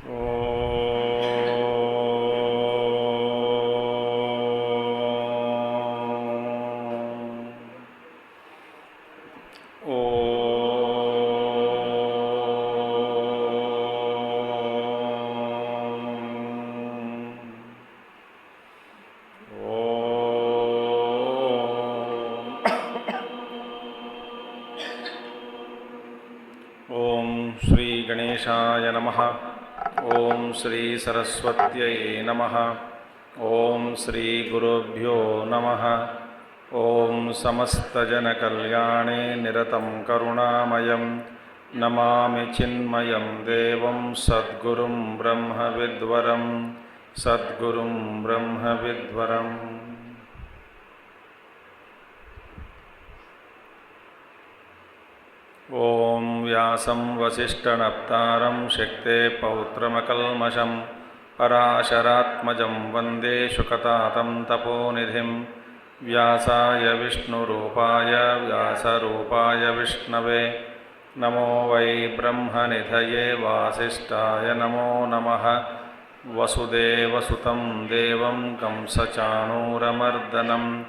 ओम श्री गणेशाय नमः। ओम श्री सरस्वत्यै नमः। ओम श्री गुरुभ्यो नमः। ओम समस्तजनकल्याणे निरतं करुणामयं नमामि चिन्मयं देवं सद्गुरुं ब्रह्मविद्वरं सद्गुरुं ब्रह्मविद्वरम्। ओम व्यासं वसिष्ठनप्तारं शक्ते पौत्रमकल्मषं पराशरात्मजं वन्दे शुकतातं तपोनिधिं। व्यासाय विष्णुरूपाय व्यासरूपाय विष्णवे नमो वै ब्रह्मनिधये वासिष्ठाय नमो नमः। वसुदेवसुतं देवं कंसचाणूरमर्दनं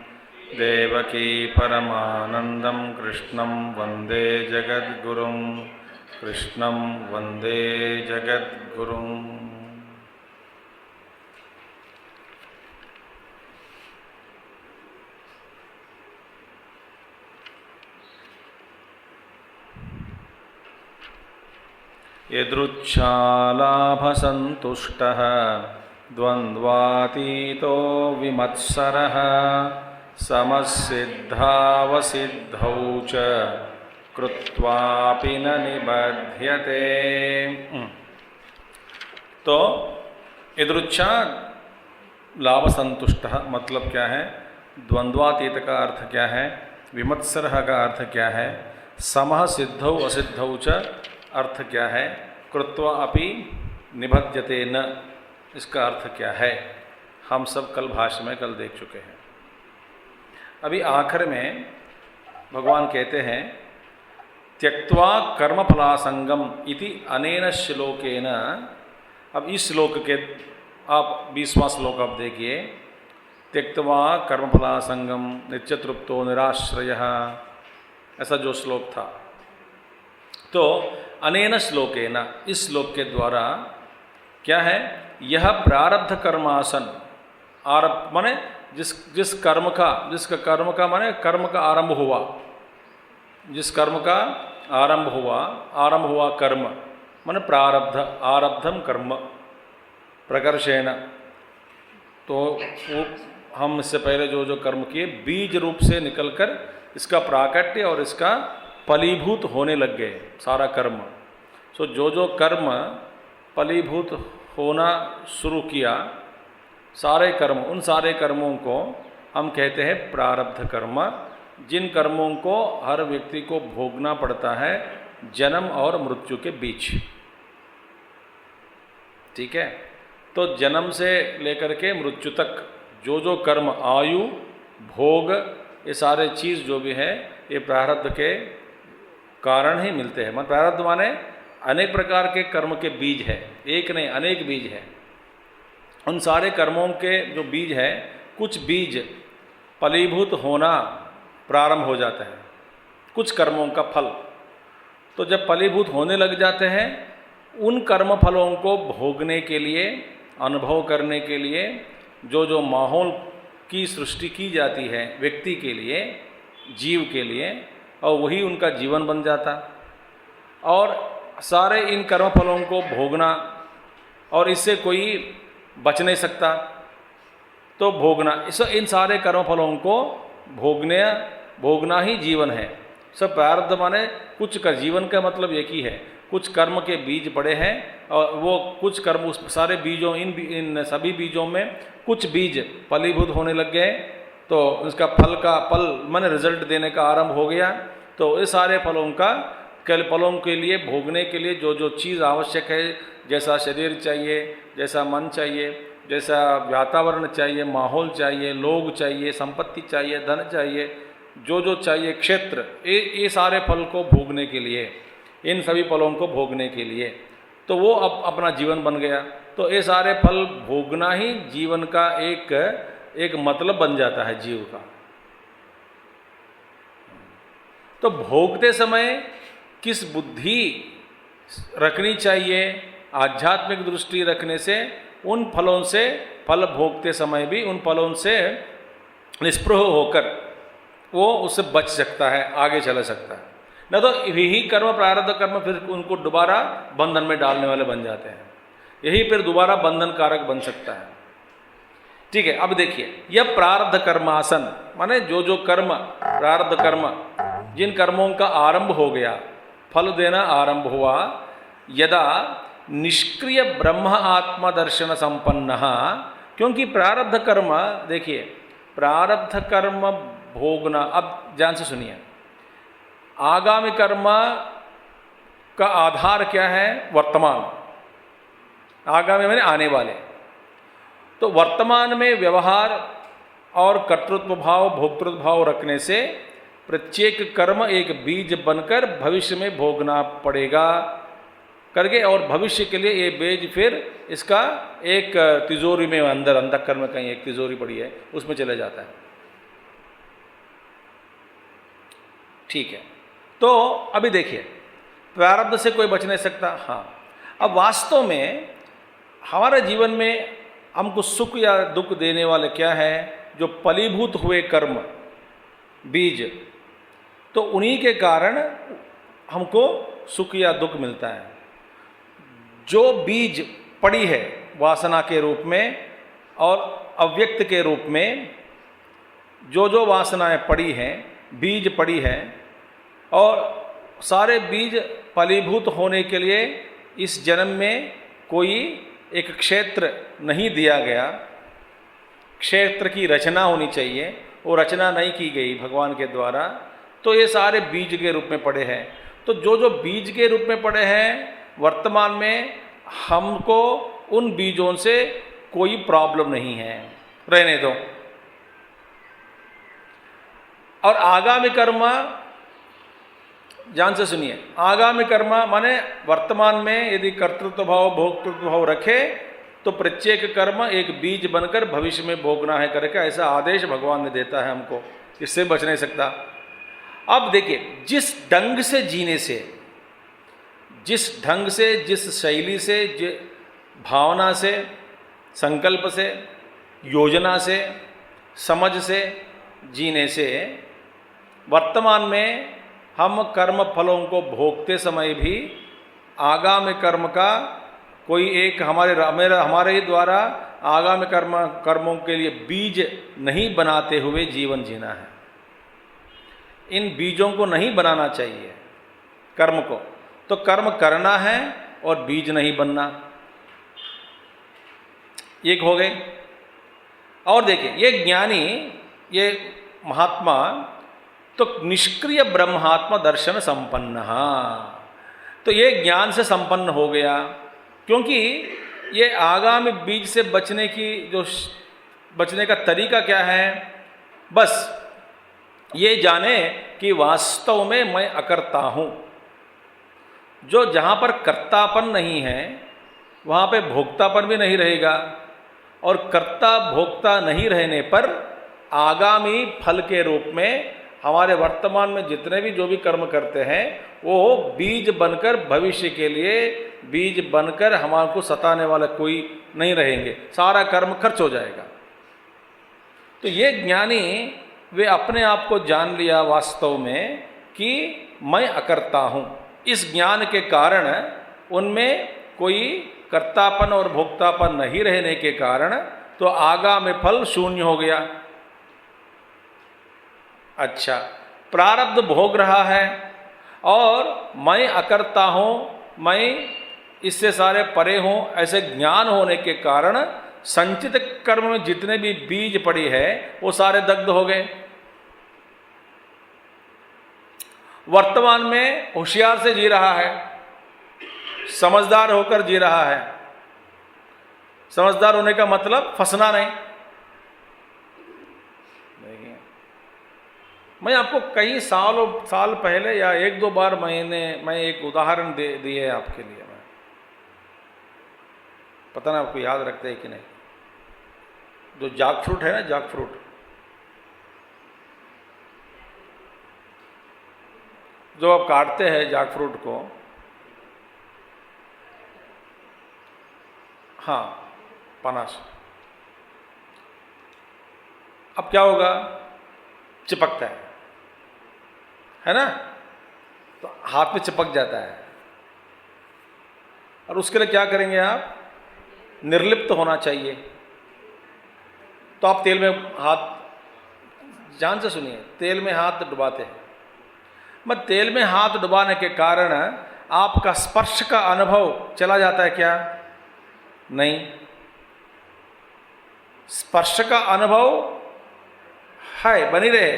देवकी परमानन्दं कृष्णं वन्दे जगद्गुरुं कृष्णं वन्दे जगद्गुरुम्। यदृच्छालाभसन्तुष्टः द्वन्द्वातीतो विमत्सरः समसिद्धावसिद्धौ च कृत्वापि न निबध्यते। तो यदृच्छा लाभ संतुष्ट मतलब क्या है, द्वंद्वातीत का अर्थ क्या है, विमत्सरः का अर्थ क्या है, समः सिद्धौ असिद्धौ च अर्थ क्या है, कृत्वा अपि निबध्यते न इसका अर्थ क्या है, हम सब कल भाष्य में कल देख चुके हैं। अभी आखिर में भगवान कहते हैं त्यक्त्वा कर्मफलासंगम इति अनेन श्लोकेन। अब इस श्लोक के आप 20वां श्लोक आप देखिए, त्यक्त्वा कर्मफलासंगम नित्यतृप्तो निराश्रयः, ऐसा जो श्लोक था। तो अनेन श्लोकेन इस श्लोक के द्वारा क्या है, यह प्रारब्ध कर्मासन आरभ माने जिस कर्म का माने कर्म का आरंभ हुआ, जिस कर्म का आरंभ हुआ कर्म माने प्रारब्ध, आरब्धम कर्म प्रकर्षेण। तो वो हम इससे पहले जो जो कर्म किए बीज रूप से निकलकर इसका प्राकट्य और इसका फलीभूत होने लग गए सारा कर्म। सो जो जो कर्म फलीभूत होना शुरू किया सारे कर्म, उन सारे कर्मों को हम कहते हैं प्रारब्ध कर्म, जिन कर्मों को हर व्यक्ति को भोगना पड़ता है जन्म और मृत्यु के बीच। ठीक है, तो जन्म से लेकर के मृत्यु तक जो जो कर्म, आयु, भोग, ये सारे चीज़ जो भी है ये प्रारब्ध के कारण ही मिलते हैं। मतलब प्रारब्ध माने अनेक प्रकार के कर्म के बीज है, एक नहीं अनेक बीज है। उन सारे कर्मों के जो बीज है, कुछ बीज फलीभूत होना प्रारंभ हो जाता है, कुछ कर्मों का फल। तो जब फलीभूत होने लग जाते हैं, उन कर्म फलों को भोगने के लिए, अनुभव करने के लिए जो जो माहौल की सृष्टि की जाती है व्यक्ति के लिए, जीव के लिए, और वही उनका जीवन बन जाता। और सारे इन कर्म फलों को भोगना, और इससे कोई बच नहीं सकता, तो भोगना, इन सारे कर्म फलों को भोगना ही जीवन है। सब प्रारब्ध माने कुछ का, जीवन का मतलब एक ही है, कुछ कर्म के बीज पड़े हैं और वो कुछ कर्म, उस सारे बीजों, इन सभी बीजों में कुछ बीज फलीभूत होने लग गए, तो उसका फल माने रिजल्ट देने का आरंभ हो गया। तो ये सारे फलों के लिए भोगने के लिए जो जो चीज़ आवश्यक है, जैसा शरीर चाहिए, जैसा मन चाहिए, जैसा वातावरण चाहिए, माहौल चाहिए, लोग चाहिए, संपत्ति चाहिए, धन चाहिए, जो जो चाहिए, क्षेत्र, ये सारे फल को भोगने के लिए, इन सभी फलों को भोगने के लिए तो वो अब अपना जीवन बन गया। तो ये सारे फल भोगना ही जीवन का एक मतलब बन जाता है जीव का। तो भोगते समय किस बुद्धि रखनी चाहिए? आध्यात्मिक दृष्टि रखने से उन फलों से, फल भोगते समय भी उन फलों से निस्पृह होकर वो उससे बच सकता है, आगे चला सकता है। न तो यही कर्म, प्रारब्ध कर्म फिर उनको दोबारा बंधन में डालने वाले बन जाते हैं। यही फिर दोबारा बंधन कारक बन सकता है। ठीक है, अब देखिए, यह प्रारब्ध कर्मासन माने जो जो कर्म, प्रारब्ध कर्म, जिन कर्मों का आरंभ हो गया, फल देना आरंभ हुआ, यदा निष्क्रिय ब्रह्म आत्मा दर्शन संपन्न, क्योंकि प्रारब्ध कर्म, देखिए प्रारब्ध कर्म भोगना, अब ध्यान से सुनिए, आगामी कर्म का आधार क्या है? वर्तमान। आगामी माने आने वाले। तो वर्तमान में व्यवहार और कर्तृत्व भाव, भोक्तृत्व भाव रखने से प्रत्येक कर्म एक बीज बनकर भविष्य में भोगना पड़ेगा करके, और भविष्य के लिए ये बीज फिर इसका एक तिजोरी में अंदर, अंधकरण में कहीं एक तिजोरी पड़ी है, उसमें चले जाता है। ठीक है, तो अभी देखिए, प्रारब्ध से कोई बच नहीं सकता। हाँ, अब वास्तव में हमारे जीवन में हमको सुख या दुख देने वाले क्या है? जो फलीभूत हुए कर्म, बीज, तो उन्हीं के कारण हमको सुख या दुख मिलता है। जो बीज पड़ी है वासना के रूप में और अव्यक्त के रूप में, जो जो वासनाएं पड़ी हैं, बीज पड़ी हैं, और सारे बीज फलीभूत होने के लिए इस जन्म में कोई एक क्षेत्र नहीं दिया गया, क्षेत्र की रचना होनी चाहिए, वो रचना नहीं की गई भगवान के द्वारा, तो ये सारे बीज के रूप में पड़े हैं। तो जो जो बीज के रूप में पड़े हैं, वर्तमान में हमको उन बीजों से कोई प्रॉब्लम नहीं है, रहने दो। और आगामी कर्म, ध्यान से सुनिए, आगामी कर्म माने वर्तमान में यदि कर्तृत्व भाव, भोक्तृत्व भाव रखे तो प्रत्येक कर्म एक बीज बनकर भविष्य में भोगना है करके ऐसा आदेश भगवान ने देता है हमको, इससे बच नहीं सकता। अब देखिए, जिस ढंग से जीने से, जिस ढंग से, जिस शैली से, भावना से, संकल्प से, योजना से, समझ से जीने से वर्तमान में हम कर्म फलों को भोगते समय भी आगामी कर्म का कोई एक हमारे ही द्वारा आगामी कर्मों के लिए बीज नहीं बनाते हुए जीवन जीना है। इन बीजों को नहीं बनाना चाहिए कर्म को, तो कर्म करना है और बीज नहीं बनना। एक हो गए। और देखिए, ये ज्ञानी, ये महात्मा तो निष्क्रिय ब्रह्मात्मा दर्शन संपन्न, तो ये ज्ञान से संपन्न हो गया, क्योंकि ये आगामी बीज से बचने की बचने का तरीका क्या है? बस ये जाने कि वास्तव में मैं अकर्ता हूँ। जो जहाँ पर कर्तापन नहीं है वहाँ पे भोक्तापन भी नहीं रहेगा, और कर्ता भोक्ता नहीं रहने पर आगामी फल के रूप में हमारे वर्तमान में जितने भी जो भी कर्म करते हैं वो बीज बनकर भविष्य के लिए बीज बनकर हमारे को सताने वाला कोई नहीं रहेंगे, सारा कर्म खर्च हो जाएगा। तो ये ज्ञानी वे अपने आप को जान लिया वास्तव में कि मैं अकर्ता हूँ। इस ज्ञान के कारण उनमें कोई कर्तापन और भोक्तापन नहीं रहने के कारण तो आगामी फल शून्य हो गया। अच्छा, प्रारब्ध भोग रहा है और मैं अकर्ता हूँ, मैं इससे सारे परे हूँ, ऐसे ज्ञान होने के कारण संचित कर्म में जितने भी बीज पड़ी है वो सारे दग्ध हो गए। वर्तमान में होशियार से जी रहा है, समझदार होकर जी रहा है। समझदार होने का मतलब फंसना नहीं। मैं आपको कई साल पहले या एक दो बार मैं एक उदाहरण दिए आपके लिए। पता ना आपको याद रखते हैं कि नहीं, जो जैक फ्रूट है ना, जैक फ्रूट, जो आप काटते हैं जैक फ्रूट को, हाँ पनास, अब क्या होगा, चिपकता है ना, तो हाथ में चिपक जाता है। और उसके लिए क्या करेंगे आप, निर्लिप्त होना चाहिए। तो आप तेल में हाथ, ध्यान से सुनिए, तेल में हाथ डुबाते हैं, मत तेल में हाथ डुबाने के कारण आपका स्पर्श का अनुभव चला जाता है क्या, नहीं, स्पर्श का अनुभव है, बनी रहे,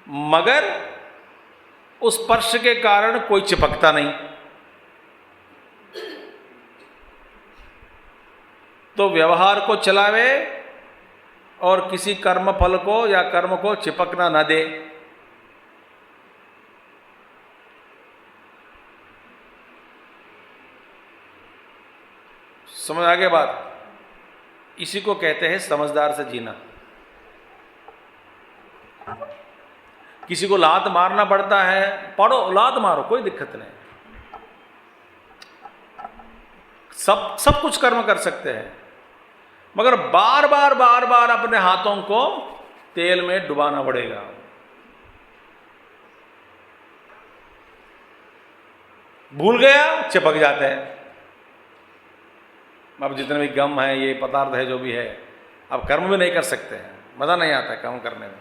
मगर उस स्पर्श के कारण कोई चिपकता नहीं। तो व्यवहार को चलावे और किसी कर्म फल को या कर्म को चिपकना न दे। समझ आ गया बात, इसी को कहते हैं समझदार से जीना। किसी को लात मारना पड़ता है, पढ़ो लात मारो, कोई दिक्कत नहीं, सब कुछ कर्म कर सकते हैं, मगर बार बार अपने हाथों को तेल में डुबाना पड़ेगा। भूल गया, चिपक जाते हैं। अब जितने भी गम है, ये पदार्थ है, जो भी है, अब कर्म भी नहीं कर सकते हैं, मजा नहीं आता है कर्म करने में।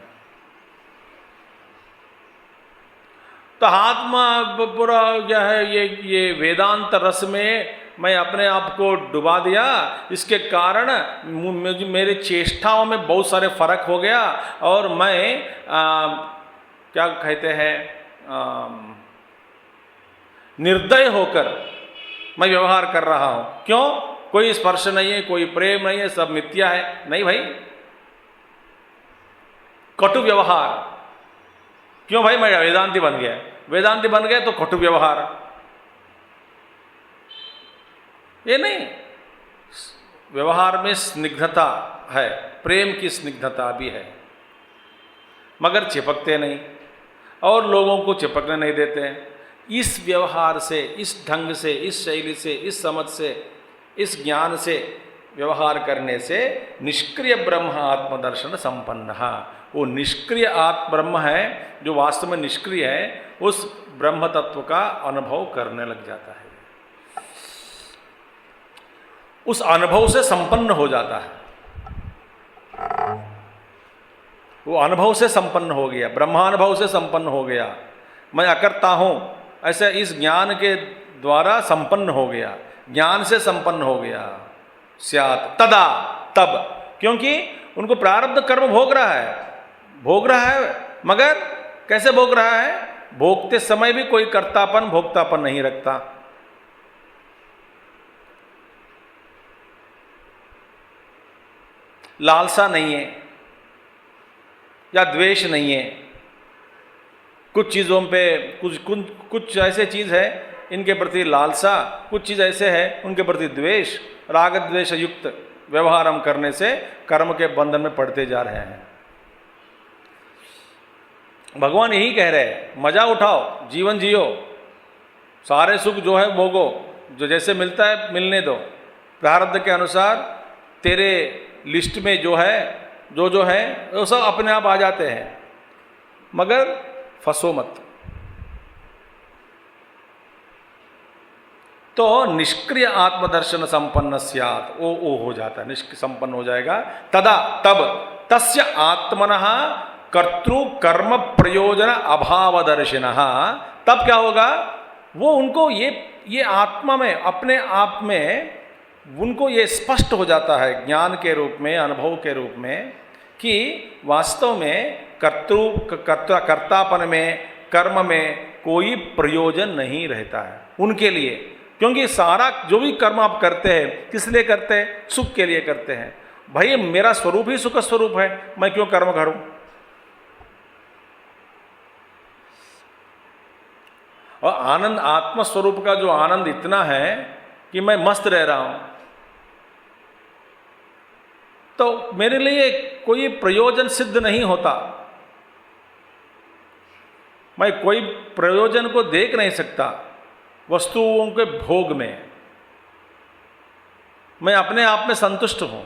तो हाथ में पूरा क्या है, ये वेदांत रस में मैं अपने आप को डुबा दिया, इसके कारण मेरे चेष्टाओं में बहुत सारे फर्क हो गया, और मैं क्या कहते हैं, निर्दय होकर मैं व्यवहार कर रहा हूं। क्यों, कोई स्पर्श नहीं है, कोई प्रेम नहीं है, सब मिथ्या है। नहीं भाई, कटु व्यवहार। क्यों भाई, मैं वेदांती बन गया, वेदांती बन गया तो कटु व्यवहार, ये नहीं। व्यवहार में स्निग्धता है, प्रेम की स्निग्धता भी है, मगर चिपकते नहीं और लोगों को चिपकने नहीं देते। इस व्यवहार से, इस ढंग से, इस शैली से, इस समझ से, इस ज्ञान से व्यवहार करने से निष्क्रिय ब्रह्म आत्मदर्शन संपन्न, वो निष्क्रिय आत्म ब्रह्म है, जो वास्तव में निष्क्रिय है, उस ब्रह्म तत्व का अनुभव करने लग जाता है, उस अनुभव से संपन्न हो जाता है। वो अनुभव से संपन्न हो गया, ब्रह्मानुभव से संपन्न हो गया, मैं अकर्ता हूं, ऐसे इस ज्ञान के द्वारा संपन्न हो गया, ज्ञान से संपन्न हो गया। स्यात् तदा, तब, क्योंकि उनको प्रारब्ध कर्म भोग रहा है, मगर कैसे भोग रहा है, भोगते समय भी कोई कर्तापन भोक्तापन नहीं रखता। लालसा नहीं है या द्वेष नहीं है, कुछ चीज़ों पे कुछ ऐसे चीज़ है इनके प्रति लालसा, कुछ चीज़ ऐसे है उनके प्रति द्वेष, राग द्वेष युक्त व्यवहार हम करने से कर्म के बंधन में पड़ते जा रहे हैं। भगवान यही कह रहे हैं, मजा उठाओ, जीवन जियो, सारे सुख जो है भोगो, जो जैसे मिलता है मिलने दो, प्रारब्ध के अनुसार तेरे लिस्ट में जो है जो है वो सब अपने आप आ जाते हैं, मगर फंसो मत। तो निष्क्रिय आत्मदर्शन संपन्न स्यात्, वो हो जाता है, निष्क्रिय संपन्न हो जाएगा। तदा, तब, तस्य आत्मनः कर्तृ कर्म प्रयोजन अभावदर्शिनः, तब क्या होगा, वो उनको ये आत्मा में, अपने आप में उनको ये स्पष्ट हो जाता है ज्ञान के रूप में, अनुभव के रूप में, कि वास्तव में कर्तापन में, कर्म में कोई प्रयोजन नहीं रहता है उनके लिए। क्योंकि सारा जो भी कर्म आप करते हैं, किस लिए करते हैं, सुख के लिए करते हैं। भाई मेरा स्वरूप ही सुख स्वरूप है, मैं क्यों कर्म करूं। और आनंद, आत्म स्वरूप का जो आनंद इतना है कि मैं मस्त रह रहा हूं, तो मेरे लिए कोई प्रयोजन सिद्ध नहीं होता, मैं कोई प्रयोजन को देख नहीं सकता वस्तुओं के भोग में। मैं अपने आप में संतुष्ट हूं,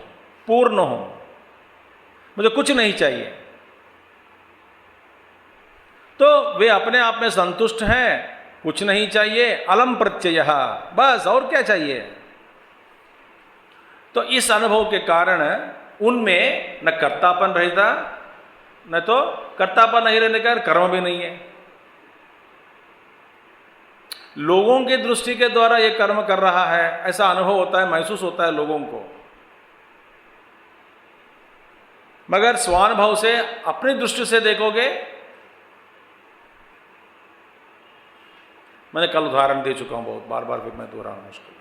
पूर्ण हूं, मुझे कुछ नहीं चाहिए। तो वे अपने आप में संतुष्ट हैं, कुछ नहीं चाहिए, अलम प्रत्यय, बस, और क्या चाहिए। तो इस अनुभव के कारण उनमें न कर्तापन रहता, न तो कर्तापन नहीं रहने का कर्म भी नहीं है। लोगों की दृष्टि के द्वारा ये कर्म कर रहा है ऐसा अनुभव होता है, महसूस होता है लोगों को, मगर स्वानुभव से अपनी दृष्टि से देखोगे, मैंने कल उदाहरण दे चुका हूं बहुत बार बार, फिर मैं दोहराऊंगा उसको।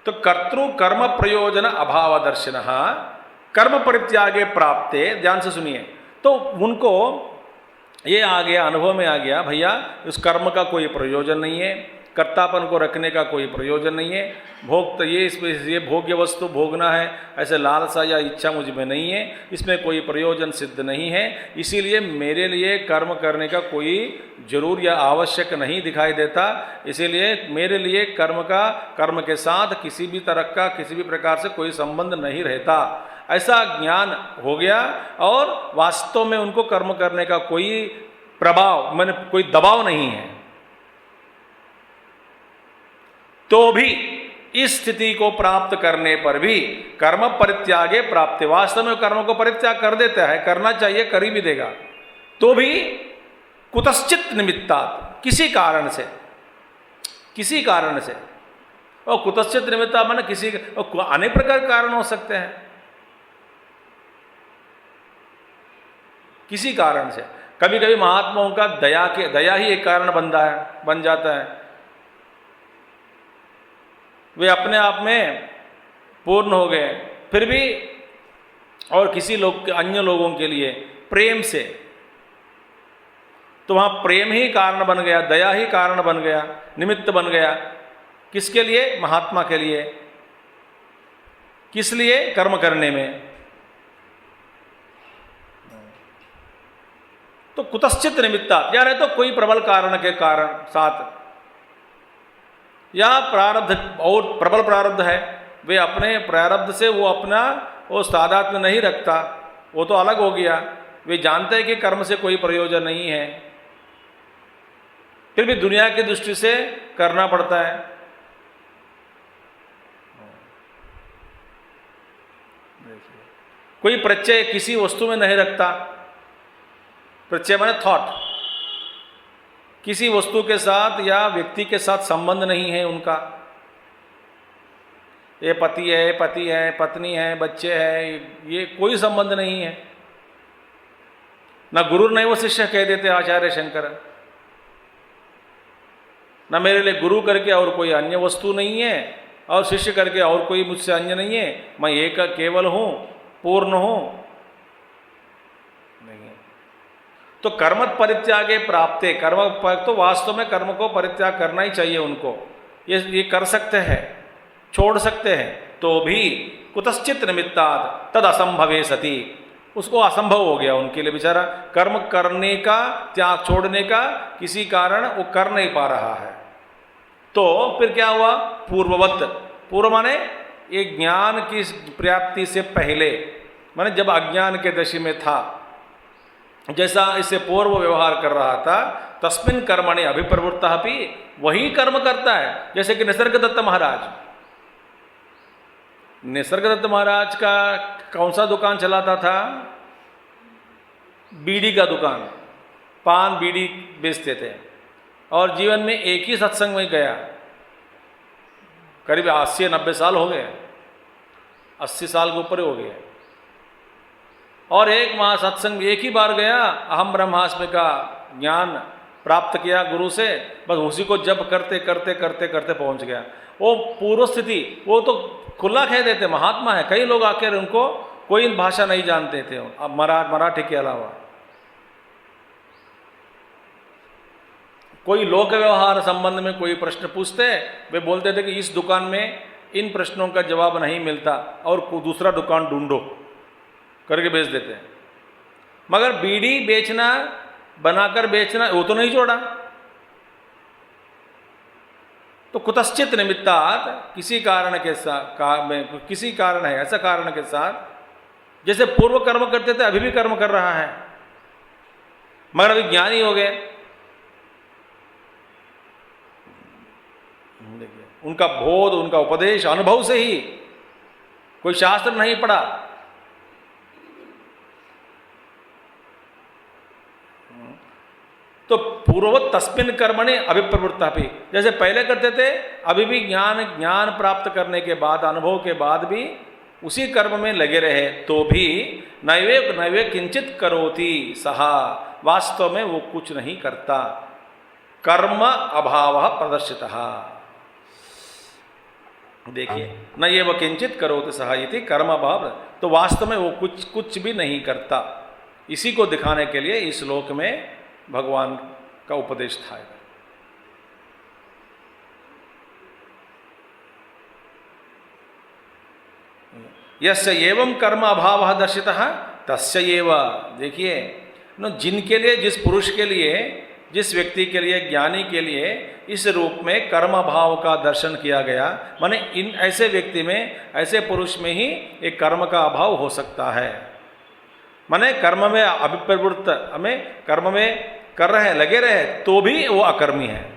तो कर्तृ कर्म प्रयोजन अभाव दर्शन कर्म परित्यागे प्राप्ते, ध्यान से सुनिए। तो उनको ये आ गया, अनुभव में आ गया, भैया उस कर्म का कोई प्रयोजन नहीं है, कर्तापन को रखने का कोई प्रयोजन नहीं है, भोग तो ये भोग्य वस्तु भोगना है ऐसे लालसा या इच्छा मुझ में नहीं है, इसमें कोई प्रयोजन सिद्ध नहीं है, इसीलिए मेरे लिए कर्म करने का कोई जरूर या आवश्यक नहीं दिखाई देता। इसीलिए मेरे लिए कर्म के साथ किसी भी तरह का, किसी भी प्रकार से कोई संबंध नहीं रहता, ऐसा ज्ञान हो गया। और वास्तव में उनको कर्म करने का कोई प्रभाव, मैंने कोई दबाव नहीं है। तो भी इस स्थिति को प्राप्त करने पर भी कर्म परित्यागे प्राप्त, वास्तव में कर्म को परित्याग कर देता है, करना चाहिए, कर ही भी देगा, तो भी कुतश्चित निमित्तात्, किसी कारण से, किसी कारण से। और कुतश्चित निमित्ता माने किसी, अनेक प्रकार कारण हो सकते हैं, किसी कारण से। कभी कभी महात्माओं का दया ही एक कारण बन जाता है। वे अपने आप में पूर्ण हो गए, फिर भी और किसी लोग, अन्य लोगों के लिए प्रेम से, तो वहां प्रेम ही कारण बन गया, दया ही कारण बन गया, निमित्त बन गया। किसके लिए? महात्मा के लिए। किस लिए? कर्म करने में। तो कुतश्चित निमित्ता, यानी तो कोई प्रबल कारण के कारण साथ, या प्रारब्ध, और प्रबल प्रारब्ध है, वे अपने प्रारब्ध से वो सादात में नहीं रखता, वो तो अलग हो गया। वे जानते हैं कि कर्म से कोई प्रयोजन नहीं है, फिर भी दुनिया की दृष्टि से करना पड़ता है। कोई प्रत्यय किसी वस्तु में नहीं रखता, प्रत्यय माने थॉट, किसी वस्तु के साथ या व्यक्ति के साथ संबंध नहीं है उनका। ये पति है, पत्नी है, बच्चे हैं, ये कोई संबंध नहीं है। ना गुरु नहीं वो शिष्य कह देते आचार्य शंकर, ना मेरे लिए गुरु करके और कोई अन्य वस्तु नहीं है, और शिष्य करके और कोई मुझसे अन्य नहीं है, मैं एक केवल हूं, पूर्ण हूं। नहीं। तो कर्म परित्यागे प्राप्ते, तो वास्तव में कर्म को परित्याग करना ही चाहिए उनको, ये कर सकते हैं, छोड़ सकते हैं, तो भी कुतश्चित निमित्तात् तद असंभवे सति, उसको असंभव हो गया उनके लिए, बेचारा कर्म करने का, त्याग छोड़ने का किसी कारण वो कर नहीं पा रहा है। तो फिर क्या हुआ? पूर्ववत, पूर्व माने ये ज्ञान की प्राप्ति से पहले, माने जब अज्ञान के दशा में था, जैसा इससे पूर्व व्यवहार कर रहा था, तस्मिन् कर्मणि अभिप्रवृत्तः अपि, वही कर्म करता है। जैसे कि निसर्गदत्त महाराज का कौन सा दुकान चलाता था? बीड़ी का दुकान, पान बीड़ी बेचते थे, और जीवन में एक ही सत्संग में गया, करीब 80-90 साल हो गए, 80 साल के ऊपर हो गए, और एक माह सत्संग एक ही बार गया, अहम ब्रह्मास्मि का ज्ञान प्राप्त किया गुरु से, बस उसी को जप करते करते करते करते पहुंच गया। वो पूर्व स्थिति, वो तो खुला कह देते महात्मा है, कई लोग आकर उनको कोई भाषा नहीं जानते थे, अब मराठी के अलावा कोई लोक व्यवहार संबंध में कोई प्रश्न पूछते, वे बोलते थे कि इस दुकान में इन प्रश्नों का जवाब नहीं मिलता और दूसरा दुकान ढूंढो करके बेच देते हैं। मगर बीड़ी बेचना, बनाकर बेचना, वो तो नहीं छोड़ा। तो कुतश्चित निमित्तात् किसी कारण के साथ किसी कारण है, ऐसा कारण के साथ जैसे पूर्व कर्म करते थे अभी भी कर्म कर रहा है, मगर अभी ज्ञानी हो गए। देखिए उनका बोध, उनका उपदेश अनुभव से ही, कोई शास्त्र नहीं पढ़ा। तो पूर्ववत तस्मिन् कर्मणि अभिप्रवृत्तः अपि, जैसे पहले करते थे अभी भी ज्ञान प्राप्त करने के बाद, अनुभव के बाद भी उसी कर्म में लगे रहे, तो भी नैवे किंचित करोति सहा, वास्तव में वो कुछ नहीं करता। कर्म अभाव प्रदर्शितः, देखिए न ये वह किंचित करोति सहा इति कर्म अभाव, तो वास्तव में वो कुछ भी नहीं करता। इसी को दिखाने के लिए इस श्लोक में भगवान का उपदेश था। यस्य एवं कर्म अभाव दर्शितः तस्य एव, देखिए जिनके लिए, जिस पुरुष के लिए, जिस व्यक्ति के लिए, ज्ञानी के लिए इस रूप में कर्म भाव का दर्शन किया गया, माने इन ऐसे व्यक्ति में, ऐसे पुरुष में ही एक कर्म का अभाव हो सकता है। माने कर्म में अभिप्रवृत्त, हमें कर्म में कर रहे, लगे रहे, तो भी वो अकर्मी है।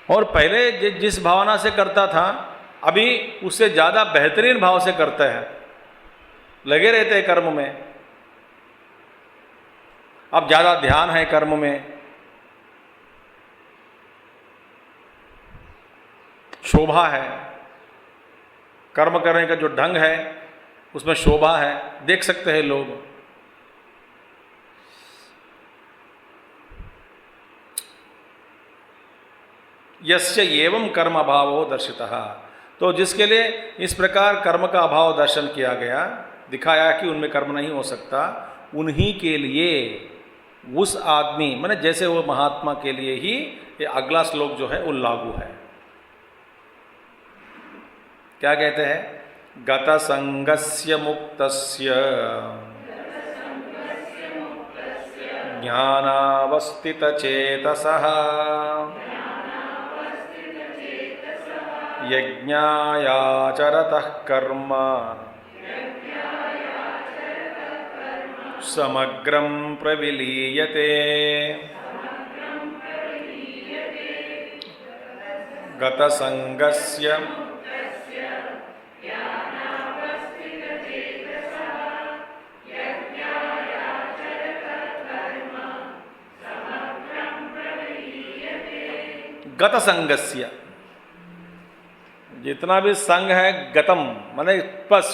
और पहले जिस भावना से करता था, अभी उससे ज़्यादा बेहतरीन भाव से करते हैं, लगे रहते हैं कर्म में। अब ज़्यादा ध्यान है कर्म में, शोभा है, कर्म करने का जो ढंग है उसमें शोभा है, देख सकते हैं लोग। यस्य एवं कर्म अभावो दर्शितः, तो जिसके लिए इस प्रकार कर्म का अभाव दर्शन किया गया, दिखाया कि उनमें कर्म नहीं हो सकता, उन्हीं के लिए, उस आदमी माने जैसे वो महात्मा के लिए ही ये अगला श्लोक जो है वो लागू है। क्या कहते हैं? गत संगस्य मुक्तस्य ज्ञानावस्थित चेतसः यज्ञायाचरतः कर्म समग्रं प्रविलीयते। गत संगस्य गत संगस्य, जितना भी संग है, गतम माने बस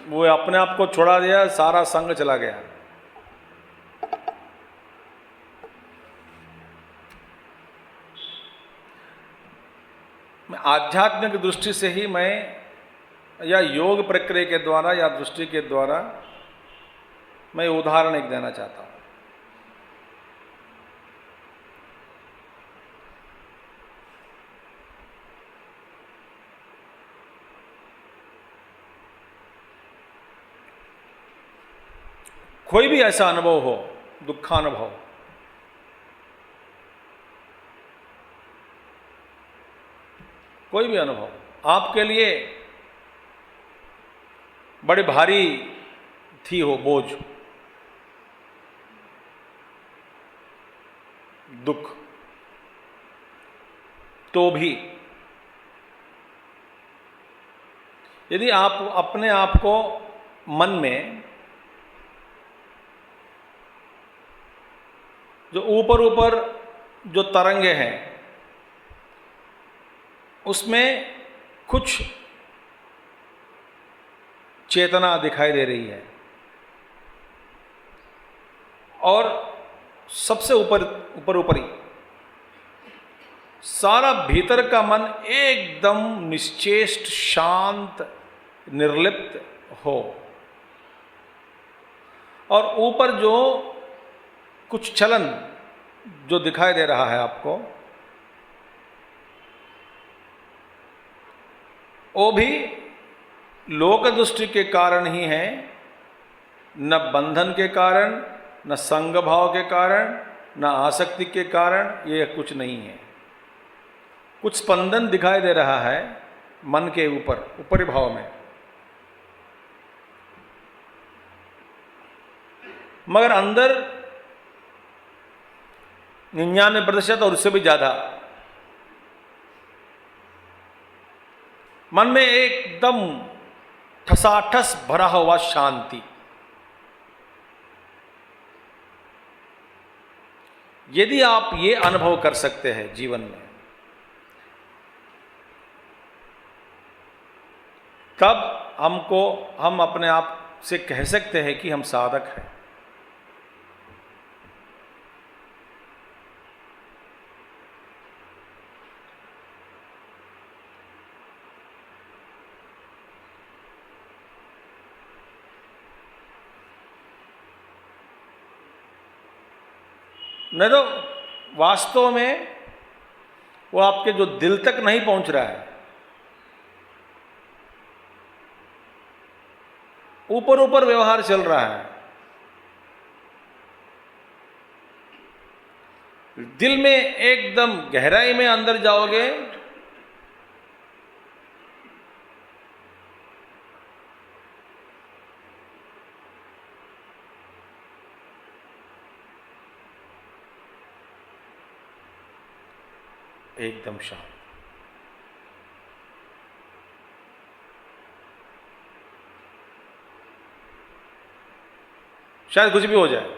वो अपने आप को छोड़ा दिया, सारा संग चला गया। आध्यात्मिक दृष्टि से ही मैं, या योग प्रक्रिया के द्वारा या दृष्टि के द्वारा मैं उदाहरण एक देना चाहता हूं। कोई भी ऐसा अनुभव हो, दुखानुभव, कोई भी अनुभव आपके लिए बड़े भारी थी हो, बोझ, दुख, तो भी यदि आप अपने आप को मन में जो ऊपर ऊपर जो तरंगे हैं उसमें कुछ चेतना दिखाई दे रही है, और सबसे ऊपरी सारा भीतर का मन एकदम निश्चेष्ट, शांत, निर्लिप्त हो, और ऊपर जो कुछ चलन जो दिखाई दे रहा है आपको, वो भी लोक दृष्टि के कारण ही है, न बंधन के कारण, न संग भाव के कारण, न आसक्ति के कारण, ये कुछ नहीं है। कुछ स्पंदन दिखाई दे रहा है मन के ऊपर, ऊपरी भाव में, मगर अंदर 99% और उससे भी ज्यादा मन में एकदम ठसाठस भरा हुआ शांति। यदि आप ये अनुभव कर सकते हैं जीवन में, तब हम अपने आप से कह सकते हैं कि हम साधक हैं। नहीं तो वास्तव में वो आपके जो दिल तक नहीं पहुंच रहा है, ऊपर ऊपर व्यवहार चल रहा है, दिल में एकदम गहराई में अंदर जाओगे एकदम शांत। शायद कुछ भी हो जाए,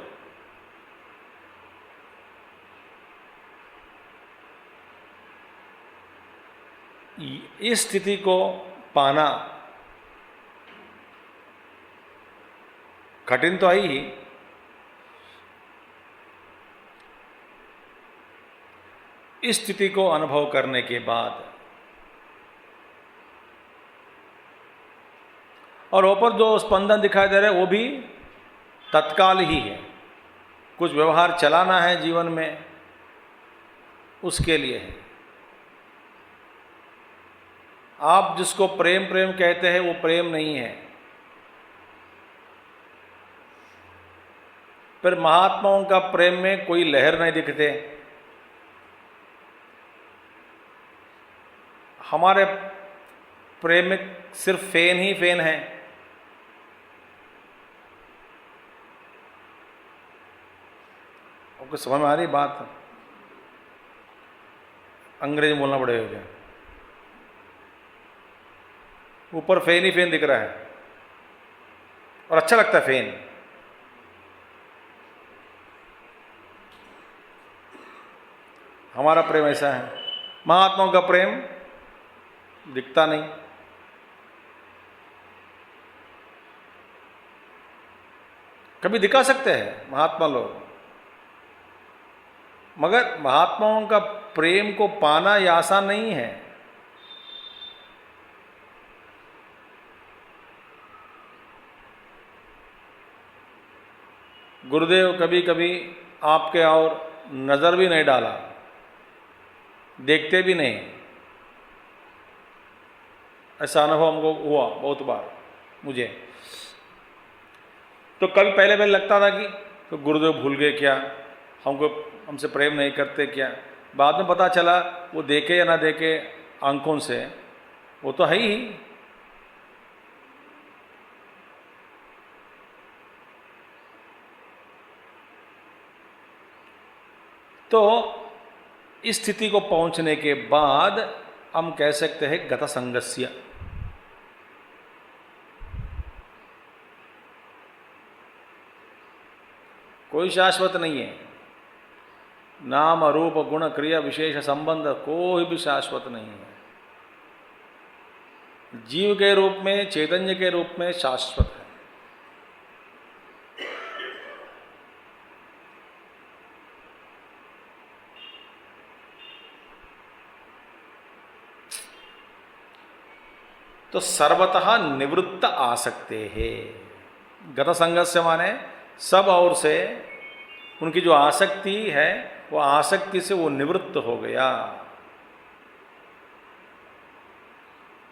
इस स्थिति को पाना कठिन तो है ही, इस स्थिति को अनुभव करने के बाद और ऊपर जो स्पंदन दिखाई दे रहा है वो भी तत्काल ही है। कुछ व्यवहार चलाना है जीवन में, उसके लिए है। आप जिसको प्रेम प्रेम कहते हैं वो प्रेम नहीं है। फिर महात्माओं का प्रेम में कोई लहर नहीं दिखते। हमारे प्रेम में सिर्फ फैन ही फैन है। आपको समझ में आ रही बात? अंग्रेजी बोलना पड़ेगा क्या? ऊपर फैन ही फैन दिख रहा है और अच्छा लगता है फैन। हमारा प्रेम ऐसा है। महात्माओं का प्रेम दिखता नहीं। कभी दिखा सकते हैं महात्मा लोग, मगर महात्माओं का प्रेम को पाना यह आसान नहीं है। गुरुदेव कभी कभी आपके और नजर भी नहीं डाला, देखते भी नहीं। ऐसा अनुभव हमको हुआ बहुत बार मुझे। तो कभी पहले पहले लगता था कि तो गुरुदेव भूल गए क्या, हमसे प्रेम नहीं करते क्या। बाद में पता चला वो देखे या ना देखे आंखों से, वो तो है ही। तो इस स्थिति को पहुंचने के बाद हम कह सकते हैं गत संगस्य। कोई शाश्वत नहीं है। नाम रूप गुण क्रिया विशेष संबंध कोई भी शाश्वत नहीं है। जीव के रूप में, चैतन्य के रूप में शाश्वत है। तो सर्वतः निवृत्त आ सकते हैं। गत संगस्य माने सब और से उनकी जो आसक्ति है वो आसक्ति से वो निवृत्त हो गया।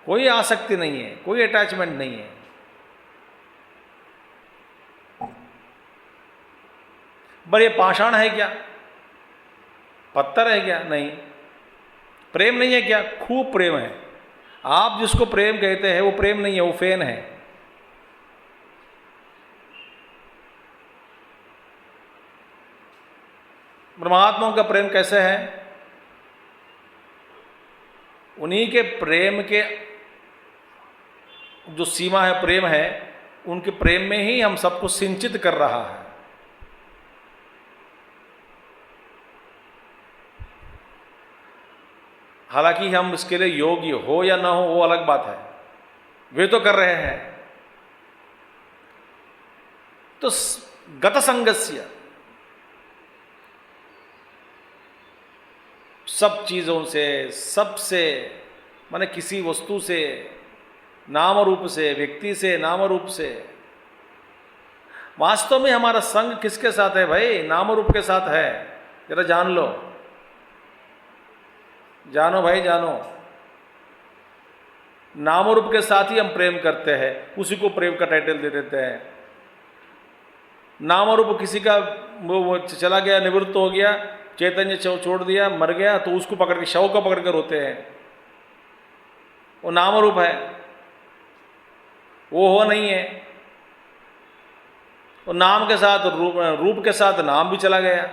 कोई आसक्ति नहीं है, कोई अटैचमेंट नहीं है। पर ये पाषाण है क्या? पत्थर है क्या? नहीं। प्रेम नहीं है क्या? खूब प्रेम है। आप जिसको प्रेम कहते हैं वो प्रेम नहीं है, वो फेन है। परमात्माओं का प्रेम कैसे है? उन्हीं के प्रेम के जो सीमा है, प्रेम है, उनके प्रेम में ही हम सबको सिंचित कर रहा है। हालांकि हम इसके लिए योग्य हो या ना हो वो अलग बात है, वे तो कर रहे हैं। तो गत संगस्य, सब चीजों से, सबसे, माने किसी वस्तु से, नाम रूप से, व्यक्ति से, नाम रूप से। वास्तव में हमारा संग किसके साथ है भाई? नाम रूप के साथ है। जरा जान लो, जानो भाई, जानो। नाम रूप के साथ ही हम प्रेम करते हैं, उसी को प्रेम का टाइटल दे देते हैं। नाम रूप किसी का वो चला गया, निवृत्त हो गया, चैतन्य छोड़ दिया, मर गया, तो उसको पकड़ के, शव को पकड़ के रोते हैं। वो नाम रूप है, वो हो नहीं है। वो नाम के साथ रूप के साथ नाम भी चला गया।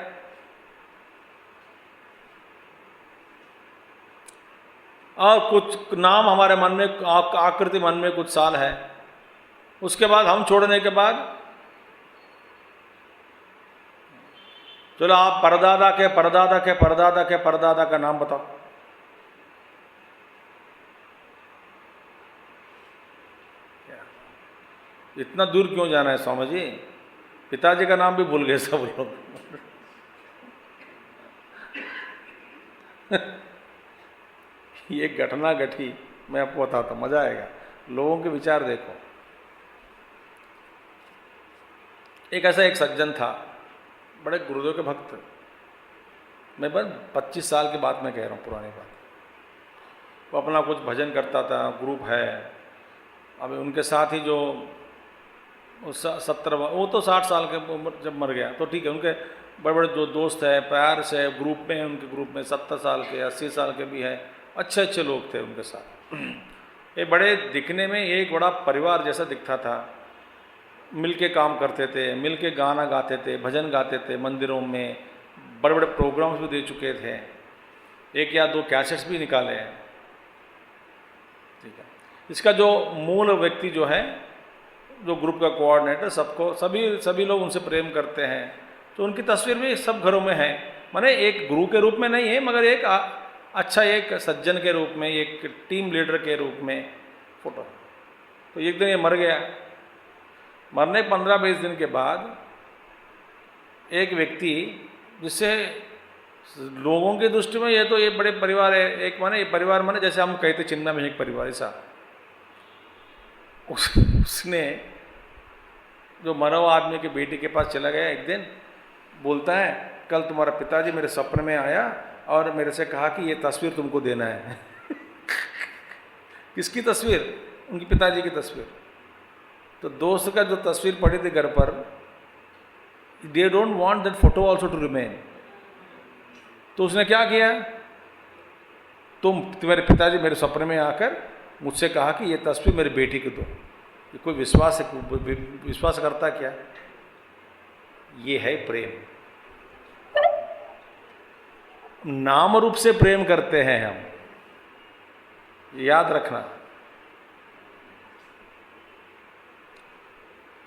और कुछ नाम हमारे मन में, आकृति मन में कुछ साल है, उसके बाद हम छोड़ने के बाद, चलो आप परदादा के परदादा के परदादा के परदादा का नाम बताओ। इतना दूर क्यों जाना है स्वामी जी? पिताजी का नाम भी भूल गए सब लोग। ये घटना घटी, मैं आपको बताता, मजा आएगा। लोगों के विचार देखो। एक ऐसा एक सज्जन था, बड़े गुरुदेव के भक्त। मैं बस 25 साल की बात मैं कह रहा हूँ, पुरानी बात। वो अपना कुछ भजन करता था, ग्रुप है। अब उनके साथ ही जो 70, वो तो 60 साल के उम्र जब मर गया तो ठीक है, उनके बड़े बड़े जो दोस्त है, प्यार से ग्रुप में, उनके ग्रुप में 70 साल के, 80 साल के भी है, अच्छे अच्छे लोग थे उनके साथ। ये बड़े दिखने में एक बड़ा परिवार जैसा दिखता था। मिलके काम करते थे, मिलके गाना गाते थे, भजन गाते थे, मंदिरों में बड़े बड़े प्रोग्राम्स भी दे चुके थे, 1 या 2 कैसेट्स भी निकाले हैं। ठीक है। इसका जो मूल व्यक्ति जो है, जो ग्रुप का कोऑर्डिनेटर, सबको सभी लोग उनसे प्रेम करते हैं। तो उनकी तस्वीर भी सब घरों में है। माने एक गुरु के रूप में नहीं है, मगर एक अच्छा एक सज्जन के रूप में, एक टीम लीडर के रूप में फोटो। तो एक दिन ये मर गया। मरने 15-20 दिन के बाद एक व्यक्ति, जिससे लोगों की दृष्टि में ये तो ये बड़े परिवार है, एक माने ये परिवार माने जैसे हम कहते चिन्ना में एक परिवार, ऐसा उसने जो मरा हुआ आदमी के बेटे के पास चला गया। एक दिन बोलता है, कल तुम्हारा पिताजी मेरे सपने में आया और मेरे से कहा कि ये तस्वीर तुमको देना है। किसकी तस्वीर? उनके पिताजी की तस्वीर। तो दोस्त का जो तस्वीर पड़ी थी घर पर, they don't want that photo also to remain. तो उसने क्या किया, तुम्हारे पिताजी मेरे सपने में आकर मुझसे कहा कि ये तस्वीर मेरी बेटी को दो। ये कोई विश्वास करता क्या? ये है प्रेम। नाम रूप से प्रेम करते हैं हम, याद रखना।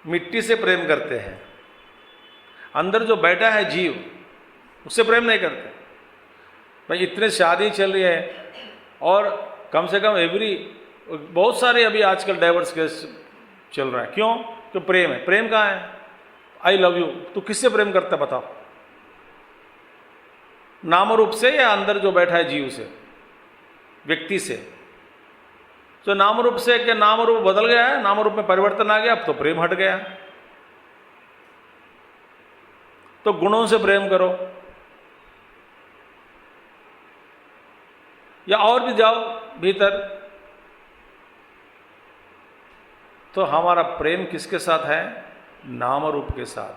मिट्टी से प्रेम करते हैं, अंदर जो बैठा है जीव, उससे प्रेम नहीं करते। भाई इतने शादी चल रही है और कम से कम बहुत सारे अभी आजकल डाइवर्स केस चल रहा है। क्यों? तो प्रेम है। प्रेम कहाँ है? I love you. तो किससे प्रेम करता बताओ? नाम रूप से या अंदर जो बैठा है जीव से, व्यक्ति से? तो नाम रूप से क्या नाम रूप बदल गया है, नाम रूप में परिवर्तन आ गया, अब तो प्रेम हट गया। तो गुणों से प्रेम करो, या और भी जाओ भीतर, तो हमारा प्रेम किसके साथ है? नाम रूप के साथ,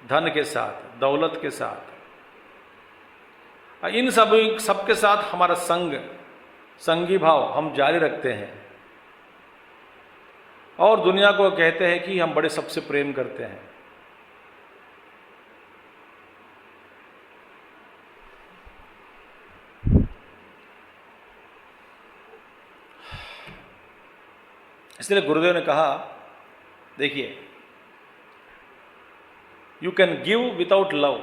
धन के साथ, दौलत के साथ, इन सबके साथ हमारा संगी भाव हम जारी रखते हैं और दुनिया को कहते हैं कि हम बड़े सबसे प्रेम करते हैं। इसलिए गुरुदेव ने कहा, देखिए, you can give without love,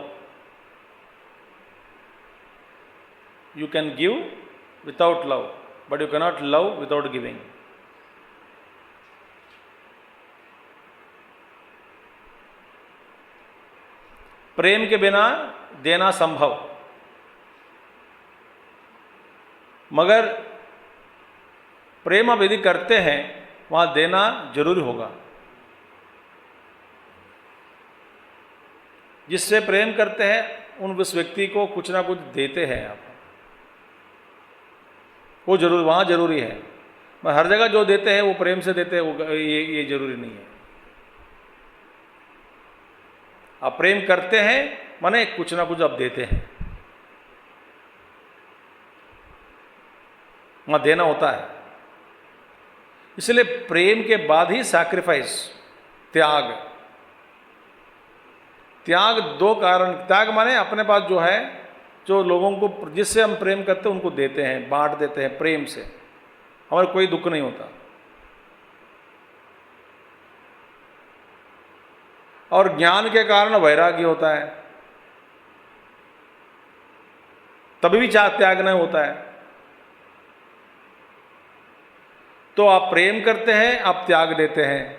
you can give without love, but you cannot love without giving. प्रेम के बिना देना संभव, मगर प्रेम अब यदि करते हैं वहां देना जरूरी होगा। जिससे प्रेम करते हैं उस व्यक्ति को कुछ ना कुछ देते हैं आप, वो जरूर वहां जरूरी है। मैं हर जगह जो देते हैं वो प्रेम से देते हैं, वो ये जरूरी नहीं है। आप प्रेम करते हैं माने कुछ ना कुछ आप देते हैं, वहां देना होता है। इसलिए प्रेम के बाद ही सैक्रिफाइस, त्याग दो कारण। त्याग माने अपने पास जो है, जो लोगों को जिससे हम प्रेम करते हैं उनको देते हैं, बांट देते हैं प्रेम से, हमारे कोई दुख नहीं होता। और ज्ञान के कारण वैराग्य होता है, तभी भी त्याग नहीं होता है। तो आप प्रेम करते हैं, आप त्याग देते हैं।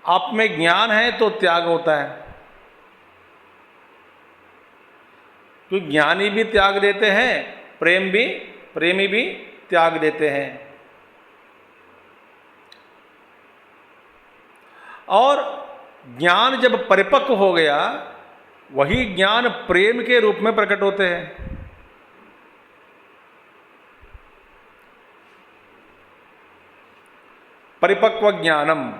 आप में ज्ञान है तो त्याग होता है, क्योंकि ज्ञानी भी त्याग देते हैं, प्रेमी भी त्याग देते हैं। और ज्ञान जब परिपक्व हो गया, वही ज्ञान प्रेम के रूप में प्रकट होते हैं। परिपक्व ज्ञानम,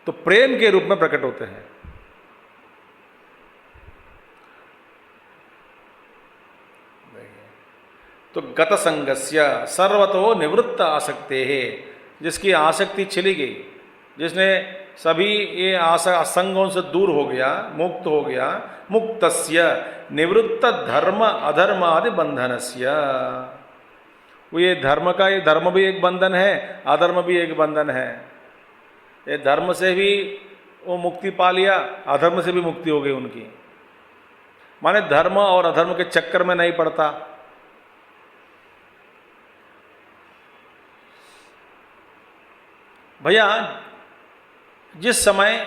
तो प्रेम के रूप में प्रकट होते हैं। तो गत संगस्य सर्वतो निवृत्त आसक्ते है, जिसकी आसक्ति चली गई, जिसने सभी ये असंगों से दूर हो गया, मुक्त हो गया, मुक्तस्य निवृत्त धर्म अधर्म आदि बंधनस्य। ये धर्म भी एक बंधन है, अधर्म भी एक बंधन है। ये धर्म से भी वो मुक्ति पा लिया, अधर्म से भी मुक्ति हो गई उनकी। माने धर्म और अधर्म के चक्कर में नहीं पड़ता। भैया, जिस समय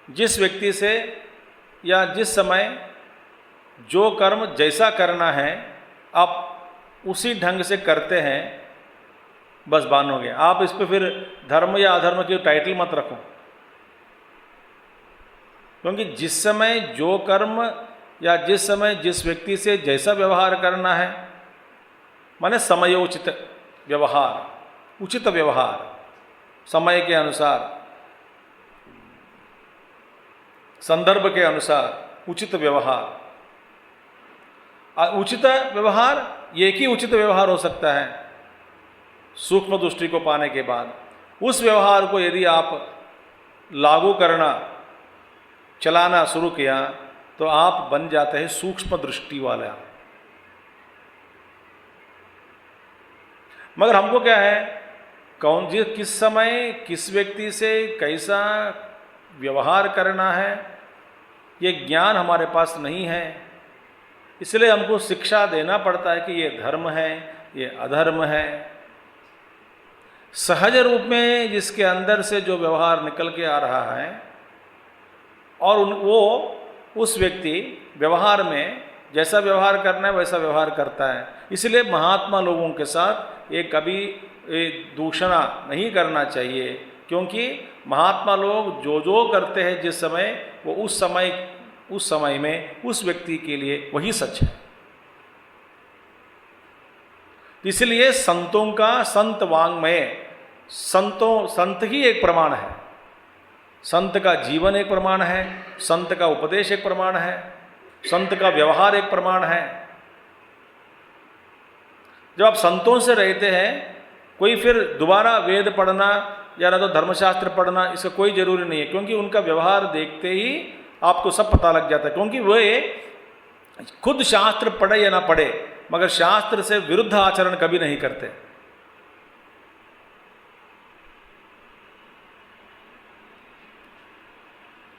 जिस व्यक्ति से या जिस समय जो कर्म जैसा करना है आप उसी ढंग से करते हैं, बस बान हो गया। आप इस पे फिर धर्म या अधर्म की टाइटल मत रखो, क्योंकि जिस समय जो कर्म या जिस समय जिस व्यक्ति से जैसा व्यवहार करना है, माने समयोचित व्यवहार, उचित व्यवहार, समय के अनुसार, संदर्भ के अनुसार उचित व्यवहार। उचित व्यवहार एक ही उचित व्यवहार हो सकता है सूक्ष्म दृष्टि को पाने के बाद। उस व्यवहार को यदि आप लागू करना, चलाना शुरू किया तो आप बन जाते हैं सूक्ष्म दृष्टि वाला। मगर हमको क्या है, किस समय किस व्यक्ति से कैसा व्यवहार करना है, ये ज्ञान हमारे पास नहीं है। इसलिए हमको शिक्षा देना पड़ता है कि ये धर्म है, ये अधर्म है। सहज रूप में जिसके अंदर से जो व्यवहार निकल के आ रहा है और वो उस व्यक्ति व्यवहार में जैसा व्यवहार करना है वैसा व्यवहार करता है। इसलिए महात्मा लोगों के साथ ये कभी दूषणा नहीं करना चाहिए, क्योंकि महात्मा लोग जो जो करते हैं जिस समय, वो उस समय में उस व्यक्ति के लिए वही सच है। इसलिए संतों का संत वाङ्मय, संत ही एक प्रमाण है, संत का जीवन एक प्रमाण है, संत का उपदेश एक प्रमाण है, संत का व्यवहार एक प्रमाण है। जब आप संतों से रहते हैं, कोई फिर दोबारा वेद पढ़ना या ना तो धर्मशास्त्र पढ़ना इसका कोई जरूरी नहीं है, क्योंकि उनका व्यवहार देखते ही आपको सब पता लग जाता है। क्योंकि वे खुद शास्त्र पढ़े या ना पढ़े, मगर शास्त्र से विरुद्ध आचरण कभी नहीं करते।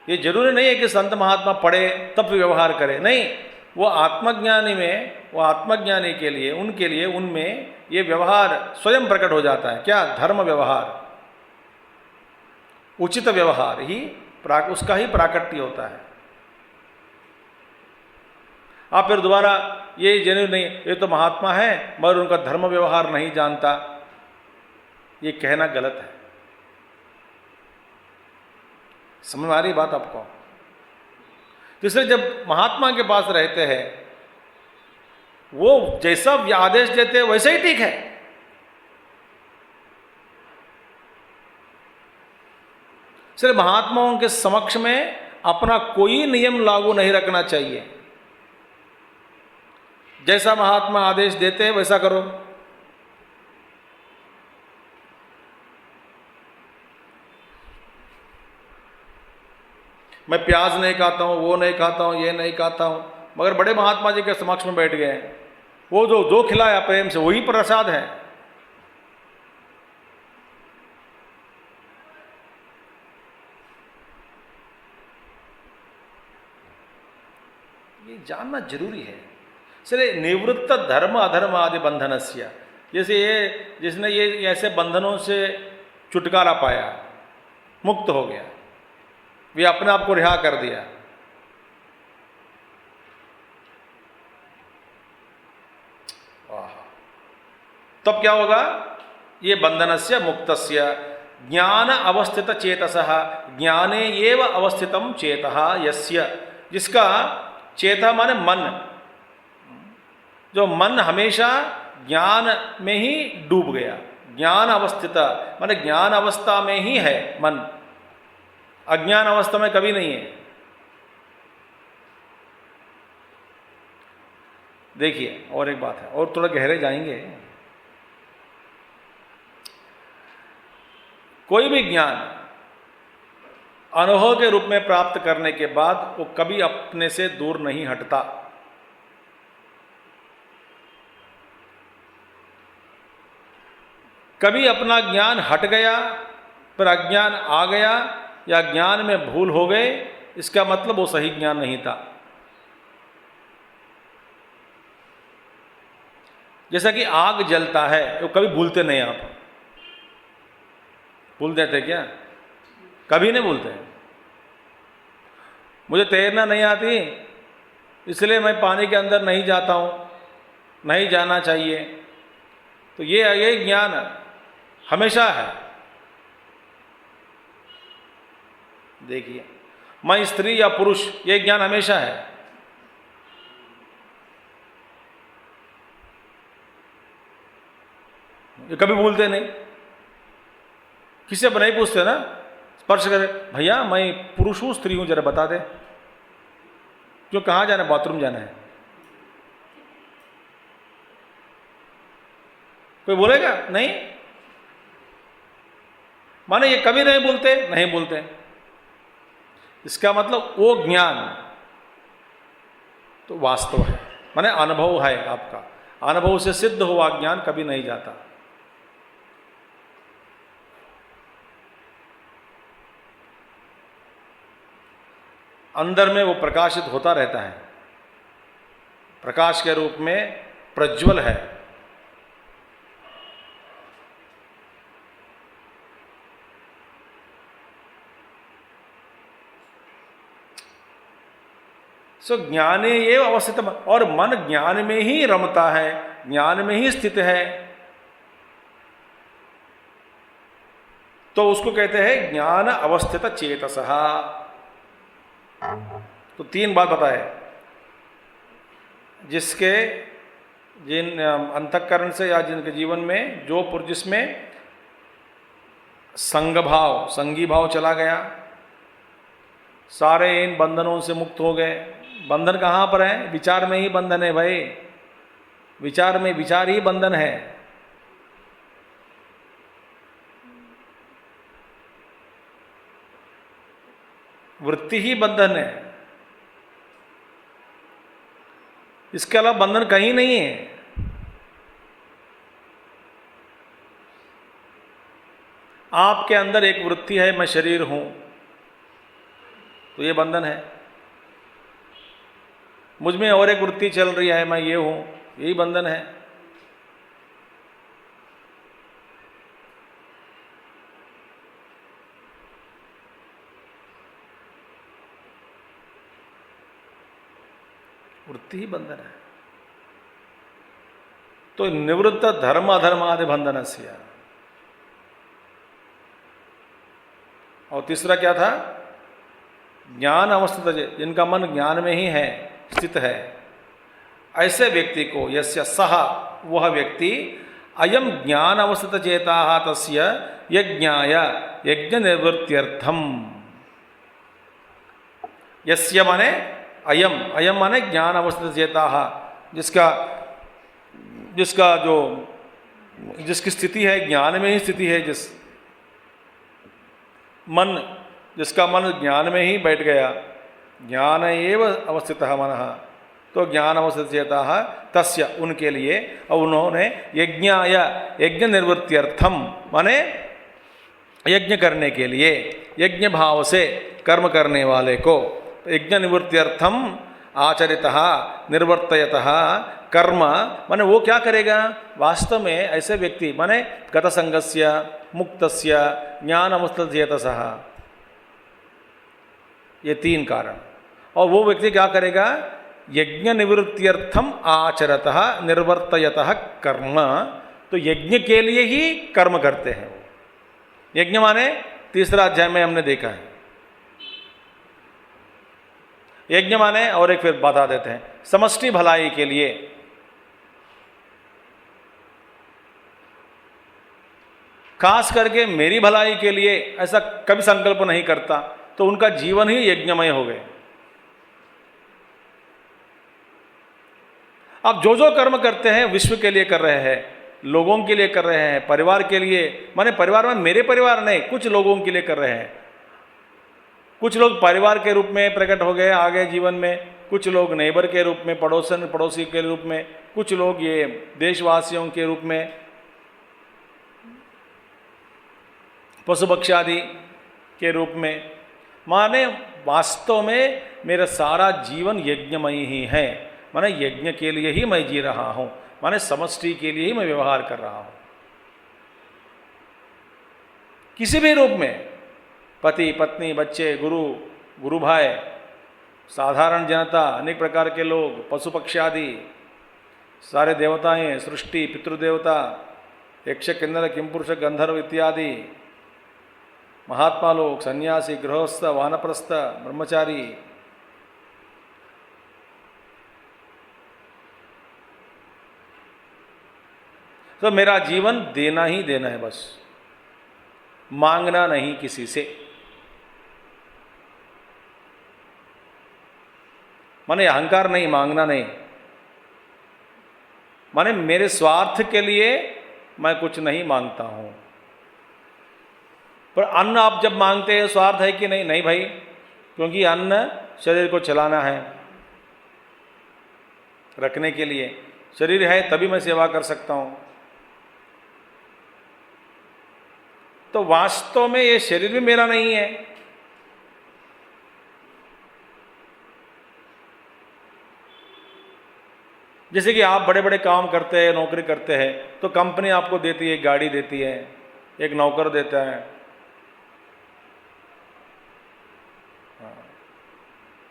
ये जरूरी नहीं है कि संत महात्मा पढ़े तब व्यवहार करे, नहीं, वो आत्मज्ञानी में, वो आत्मज्ञानी के लिए, उनके लिए, उनमें ये व्यवहार स्वयं प्रकट हो जाता है। क्या? धर्म व्यवहार, उचित व्यवहार ही उसका ही प्राकट्य होता है। आप फिर दोबारा ये जरूर नहीं, ये तो महात्मा है मगर उनका धर्म व्यवहार नहीं जानता, ये कहना गलत है। समझ आ रही बात आपको? तीसरे, जब महात्मा के पास रहते हैं, वो जैसा आदेश देते हैं वैसे ही ठीक है। सिर्फ महात्माओं के समक्ष में अपना कोई नियम लागू नहीं रखना चाहिए। जैसा महात्मा आदेश देते हैं वैसा करो। मैं प्याज नहीं खाता हूं, वो नहीं खाता हूं, ये नहीं खाता हूं, मगर बड़े महात्मा जी के समक्ष में बैठ गए, वो जो खिलाया प्रेम से वही प्रसाद है। ये जानना जरूरी है। इसलिए निवृत्त धर्म अधर्म आदि बंधनस्य, जैसे जिसने ये ऐसे बंधनों से छुटकारा पाया, मुक्त हो गया, वे अपने आप को रिहा कर दिया, तब क्या होगा? ये बंधनस्य मुक्तस्य ज्ञान अवस्थित चेतसः, ज्ञाने एव अवस्थितम चेतः यस्य, जिसका चेता माने मन, जो मन हमेशा ज्ञान में ही डूब गया, ज्ञान अवस्थित माने ज्ञान अवस्था में ही है मन, अज्ञान अवस्था में कभी नहीं है। देखिए और एक बात है, और थोड़ा गहरे जाएंगे। कोई भी ज्ञान अनुभव के रूप में प्राप्त करने के बाद वो कभी अपने से दूर नहीं हटता। कभी अपना ज्ञान हट गया, फिर अज्ञान आ गया, या ज्ञान में भूल हो गए, इसका मतलब वो सही ज्ञान नहीं था। जैसा कि आग जलता है, वो कभी भूलते नहीं। आप भूल देते क्या? कभी नहीं भूलते। मुझे तैरना नहीं आती इसलिए मैं पानी के अंदर नहीं जाता हूं, नहीं जाना चाहिए, तो ये ज्ञान हमेशा है। देखिए, मैं स्त्री या पुरुष, ये ज्ञान हमेशा है। ये कभी भूलते नहीं। किसी अब नहीं पूछते ना, स्पर्श करे, भैया मैं पुरुष हूं स्त्री हूं, जरा बता दे, क्यों, कहाँ जाना है, बाथरूम जाना है, कोई बोलेगा? नहीं। माने ये कभी नहीं बोलते, नहीं बोलते। इसका मतलब वो ज्ञान तो वास्तव है, माने अनुभव है आपका, अनुभव से सिद्ध हुआ ज्ञान कभी नहीं जाता। अंदर में वो प्रकाशित होता रहता है, प्रकाश के रूप में प्रज्वल है। सो ज्ञाने ये अवस्थित, और मन ज्ञान में ही रमता है, ज्ञान में ही स्थित है, तो उसको कहते हैं ज्ञान अवस्थित चेतसः। तो तीन बात बताए, जिसके जिन अंतःकरण से या जिनके जीवन में जो जिसमें संग भाव, संगी भाव चला गया, सारे इन बंधनों से मुक्त हो गए। बंधन कहाँ पर है? विचार में ही बंधन है भाई, विचार में, विचार ही बंधन है। वृत्ति ही बंधन है, इसके अलावा बंधन कहीं नहीं है। आपके अंदर एक वृत्ति है, मैं शरीर हूं, तो ये बंधन है। मुझ में और एक वृत्ति चल रही है, मैं ये हूं, यही बंधन है। वृत्ति ही बंधन है। तो निवृत्त धर्म अधर्मादि बंधनस्य। और तीसरा क्या था? ज्ञान अवस्थित, जिनका मन ज्ञान में ही है, स्थित है, ऐसे व्यक्ति को, यस्य सह, वह व्यक्ति, अयम ज्ञान अवस्थित चेता तस्य यज्ञाय यज्ञ निवृत्त्यर्थम। यस्य माने अयम, अयम माने ज्ञान अवस्थित चेता, जिसका जो, जिसकी स्थिति है ज्ञान में ही स्थिति है, जिसका मन ज्ञान में ही बैठ गया, ज्ञान एव अवस्थितः मनः, तो ज्ञान अवस्थित चेता तस्य, उनके लिए, और उन्होंने यज्ञाय यज्ञ निवृत्त्यर्थम माने यज्ञ करने के लिए, यज्ञ भाव से कर्म करने वाले को, यज्ञ निवृत्त्यर्थम आचरितः निर्वर्तयतः कर्म, माने वो क्या करेगा? वास्तव में ऐसे व्यक्ति माने गत संगस्य मुक्तस्य ज्ञान अवस्थित चेतसः, ये तीन कारण। और वो व्यक्ति क्या करेगा? यज्ञ निवृत्त्यर्थम आचरतः निर्वर्तयतः कर्म, तो यज्ञ के लिए ही कर्म करते हैं वो। यज्ञ माने तीसरा अध्याय में हमने देखा है। यज्ञ माने, और एक फिर बता देते हैं, समष्टि भलाई के लिए। खास करके मेरी भलाई के लिए ऐसा कभी संकल्प नहीं करता, तो उनका जीवन ही यज्ञमय हो गए। अब जो जो कर्म करते हैं विश्व के लिए कर रहे हैं, लोगों के लिए कर रहे हैं, परिवार के लिए, माने परिवार में मेरे परिवार नहीं, कुछ लोगों के लिए कर रहे हैं। कुछ लोग परिवार के रूप में प्रकट हो गए आगे जीवन में, कुछ लोग नेबर के रूप में, पड़ोसी के रूप में, कुछ लोग ये देशवासियों के रूप में, पशु पक्षादि के रूप में। माने वास्तव में मेरा सारा जीवन यज्ञमय ही है, माने यज्ञ के लिए ही मैं जी रहा हूं, माने समष्टि के लिए ही मैं व्यवहार कर रहा हूं। किसी भी रूप में, पति पत्नी बच्चे गुरु भाई, साधारण जनता, अनेक प्रकार के लोग, पशु पक्षी आदि, सारे देवताएं, सृष्टि, पितृदेवता, यक्ष किन्नर किंपुरुष गंधर्व इत्यादि, महात्मा लोग, सन्यासी, गृहस्थ, वानप्रस्थ, ब्रह्मचारी, तो मेरा जीवन देना ही देना है, बस मांगना नहीं किसी से। माने अहंकार नहीं, मांगना नहीं, माने मेरे स्वार्थ के लिए मैं कुछ नहीं मांगता हूं। पर अन्न आप जब मांगते हैं, स्वार्थ है कि नहीं? नहीं भाई, क्योंकि अन्न शरीर को चलाना है, रखने के लिए शरीर है तभी मैं सेवा कर सकता हूं। तो वास्तव में ये शरीर भी मेरा नहीं है। जैसे कि आप बड़े बड़े काम करते हैं, नौकरी करते हैं, तो कंपनी आपको देती है, गाड़ी देती है, एक नौकर देता है।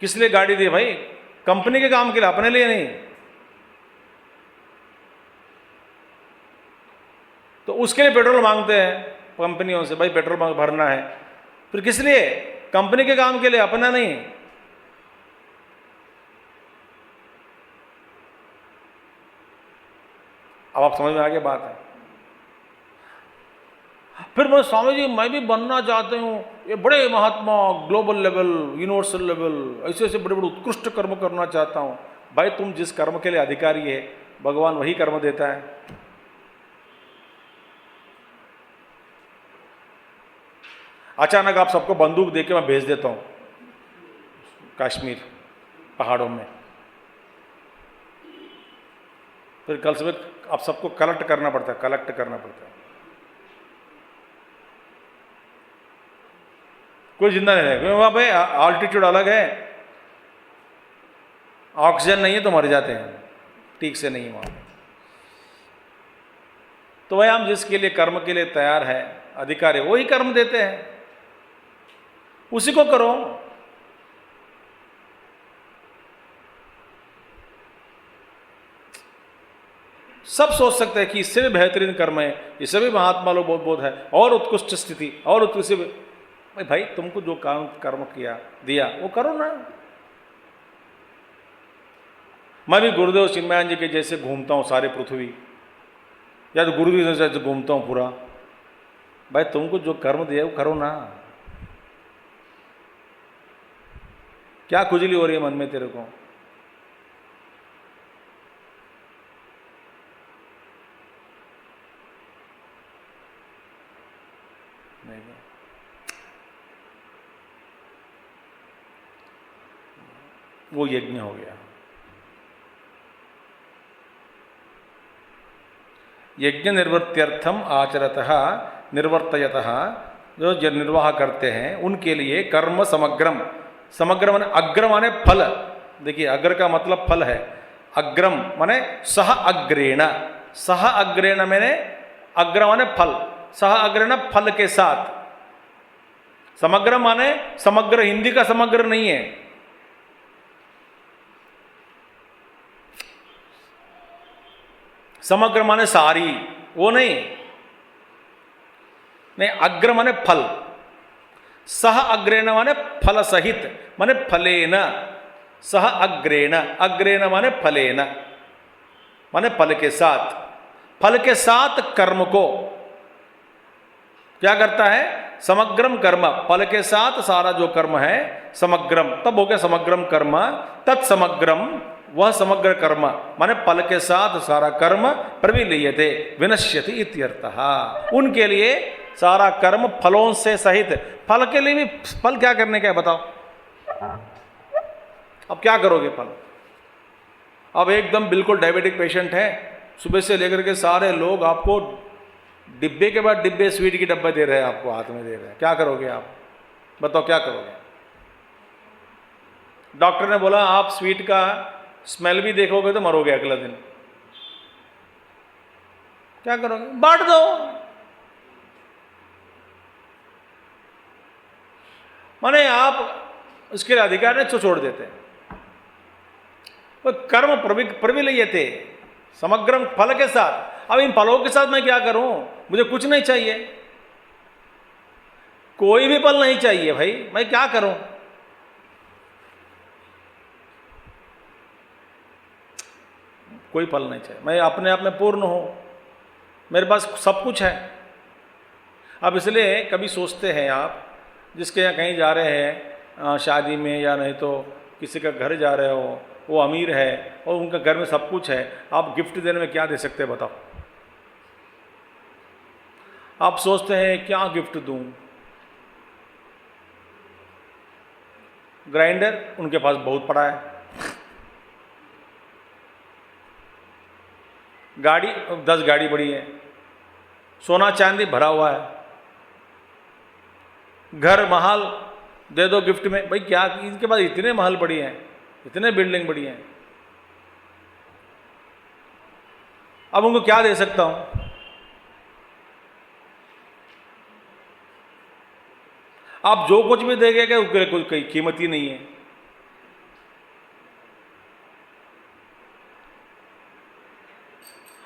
किस लिए गाड़ी दी भाई? कंपनी के काम के लिए, अपने लिए नहीं। तो उसके लिए पेट्रोल मांगते हैं कंपनियों से, भाई पेट्रोल भरना है। फिर किस लिए? कंपनी के काम के लिए, अपना नहीं। अब आप समझ में आ गया बात है। फिर मैं स्वामी जी मैं भी बनना चाहते हूँ, ये बड़े महात्मा, ग्लोबल लेवल, यूनिवर्सल लेवल, ऐसे ऐसे बड़े बड़े उत्कृष्ट कर्म करना चाहता हूँ। भाई तुम जिस कर्म के लिए अधिकारी है भगवान वही कर्म देता है। अचानक आप सबको बंदूक देके मैं भेज देता हूँ कश्मीर पहाड़ों में, फिर कल सुबह आप सबको कलेक्ट करना पड़ता है, कलेक्ट करना पड़ता है। कोई जिंदा नहीं रहेगा, वहां पे ऑल्टीट्यूड अलग है, ऑक्सीजन नहीं है तो मर जाते हैं, ठीक से नहीं वहां। तो भाई हम जिसके लिए कर्म के लिए तैयार है, अधिकार है, वही कर्म देते हैं, उसी को करो। सब सोच सकते हैं कि इससे भी बेहतरीन कर्म है, इससे भी महात्मा लोग बहुत बहुत है, और उत्कृष्ट स्थिति, और उत्कृष्ट। भाई तुमको जो काम कर्म किया दिया वो करो ना। मैं भी गुरुदेव चिन्मयानंद जी के जैसे घूमता हूँ सारे पृथ्वी, या तो गुरुदेव जैसे घूमता हूँ पूरा। भाई तुमको जो कर्म दिया वो करो ना। क्या खुजली हो रही है मन में तेरे को? नहीं, वो यज्ञ हो गया। यज्ञ निर्वृत्त्यर्थम आचरतः निर्वर्तयतः, जो निर्वाह करते हैं उनके लिए कर्म समग्रम, समग्र माने अग्र माने फल। देखिए अग्र का मतलब फल है, अग्रम माने सह अग्रेण, सह अग्रेण माने अग्र माने फल, सह अग्रेण फल के साथ। समग्र माने समग्र, हिंदी का समग्र नहीं है, समग्र माने सारी, वो नहीं, नहीं अग्र माने फल, सह अग्रेण माने फल सहित, माने फलेन, सह अग्रेण, अग्रेण माने फलेन, माने फल के साथ। फल के साथ कर्म को क्या करता है? समग्रम कर्म, फल के साथ सारा जो कर्म है समग्रम, तब हो गया समग्रम कर्म। तत्समग्रम, वह समग्र कर्म माने फल के साथ सारा कर्म प्रविलीयते विनश्यति इत्यर्थः। उनके लिए सारा कर्म फलों से सहित, फल के लिए भी फल क्या करने का है बताओ? अब क्या करोगे फल? अब एकदम बिल्कुल डायबिटिक पेशेंट है, सुबह से लेकर के सारे लोग आपको डिब्बे के बाद डिब्बे स्वीट की डब्बे दे रहे हैं, आपको हाथ में दे रहे हैं, क्या करोगे आप? बताओ क्या करोगे? डॉक्टर ने बोला आप स्वीट का स्मेल भी देखोगे तो मरोगे अगला दिन, क्या करोगे? बांट दो। माने आप इसके लिए अधिकार नहीं, छोड़ देते हैं। तो कर्म प्रविलीयते समग्रम, फल के साथ। अब इन फलों के साथ मैं क्या करूं? मुझे कुछ नहीं चाहिए, कोई भी फल नहीं चाहिए भाई, मैं क्या करूं? कोई फल नहीं चाहिए, मैं अपने आप में पूर्ण हूं, मेरे पास सब कुछ है। अब इसलिए कभी सोचते हैं आप, जिसके यहाँ कहीं जा रहे हैं शादी में या नहीं तो किसी का घर जा रहे हो, वो अमीर है और उनका घर में सब कुछ है, आप गिफ्ट देने में क्या दे सकते हैं बताओ? आप सोचते हैं क्या गिफ्ट दूं? ग्राइंडर उनके पास बहुत पड़ा है, गाड़ी 10 गाड़ी बड़ी है, सोना चांदी भरा हुआ है, घर महल दे दो गिफ्ट में। भाई क्या, इनके पास इतने महल बड़ी हैं, इतने बिल्डिंग बड़ी हैं, अब उनको क्या दे सकता हूं? आप जो कुछ भी देंगे क्या उसके लिए कोई कीमत ही नहीं है।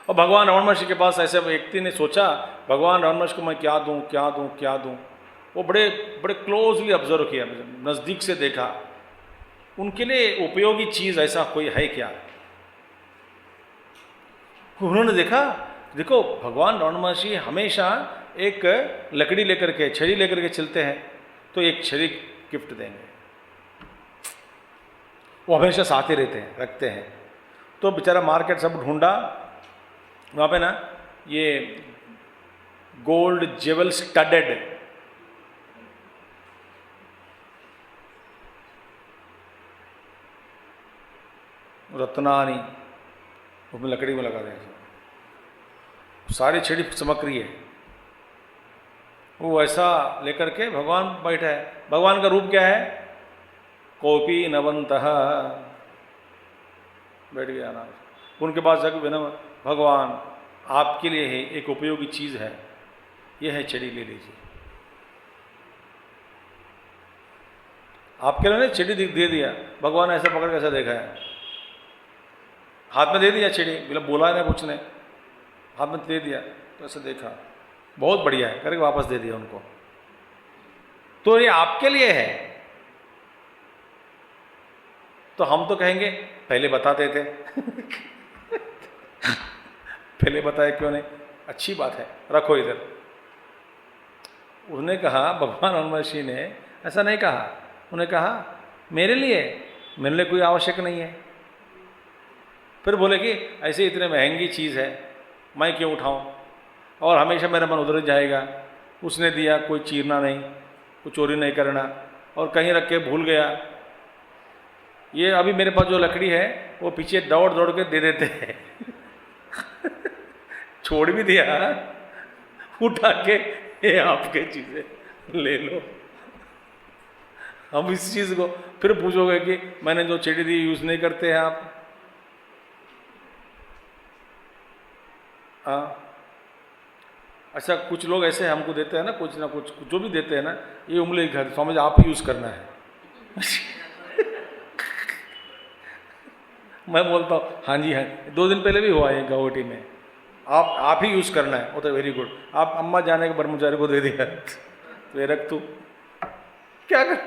और भगवान रमण महर्षि के पास ऐसे व्यक्ति ने सोचा, भगवान रमण महर्षि को मैं क्या दूं क्या दूं क्या दूं। वो बड़े बड़े क्लोजली ऑब्जर्व किया, नज़दीक से देखा, उनके लिए उपयोगी चीज़ ऐसा कोई है क्या? उन्होंने देखा, देखो भगवान रमण महर्षि हमेशा एक लकड़ी लेकर के, छड़ी लेकर के चलते हैं, तो एक छड़ी गिफ्ट देंगे। वो हमेशा साथ ही रहते हैं, रखते हैं। तो बेचारा मार्केट सब ढूंढा, वहाँ पे ना ये गोल्ड जेवल स्टडेड रत्नानी उसमें लकड़ी में लगा देंगे, सारी छड़ी चमक रही है। वो ऐसा लेकर के भगवान बैठा है। भगवान का रूप क्या है? कोपी नवंतः, बैठ गया ना। उनके पास जाकर विनम्र, भगवान आपके लिए है एक उपयोगी चीज है, यह है छड़ी, ले लीजिए। आपके लिए छड़ी दे दिया। भगवान ऐसा पकड़ कैसा देखा है, हाथ में दे दिया छड़ी, बोला ना कुछ ने, हाथ में दे दिया, तो ऐसे देखा, बहुत बढ़िया है करके वापस दे दिया उनको। तो ये आपके लिए है। तो हम तो कहेंगे पहले बताते थे पहले बताए क्यों नहीं? अच्छी बात है, रखो इधर। उसने कहा, भगवान रमण महर्षि ने ऐसा नहीं कहा, उन्होंने कहा मेरे लिए कोई आवश्यक नहीं है। फिर बोले कि ऐसे इतने महंगी चीज़ है, मैं क्यों उठाऊं, और हमेशा मेरा मन उधर जाएगा। उसने दिया, कोई चीरना नहीं, कोई चोरी नहीं करना, और कहीं रख के भूल गया। ये अभी मेरे पास जो लकड़ी है वो पीछे दौड़ दौड़ के दे देते हैं छोड़ भी दिया, उठा के ये आपके चीज़ें ले लो। हम इस चीज़ को फिर पूछोगे कि मैंने जो छड़ी दी यूज़ नहीं करते हैं आप? हाँ, अच्छा, कुछ लोग ऐसे हमको देते हैं ना कुछ जो भी देते हैं ना, ये उंगली घर समझ आप यूज़ करना है मैं बोलता हूँ हाँ जी हाँ, 2 दिन पहले भी हुआ है गावटी में, आप ही यूज़ करना है। वो तो वेरी गुड, आप अम्मा जाने के ब्रह्मचारी को दे दिया तो ये रख तू, क्या कर?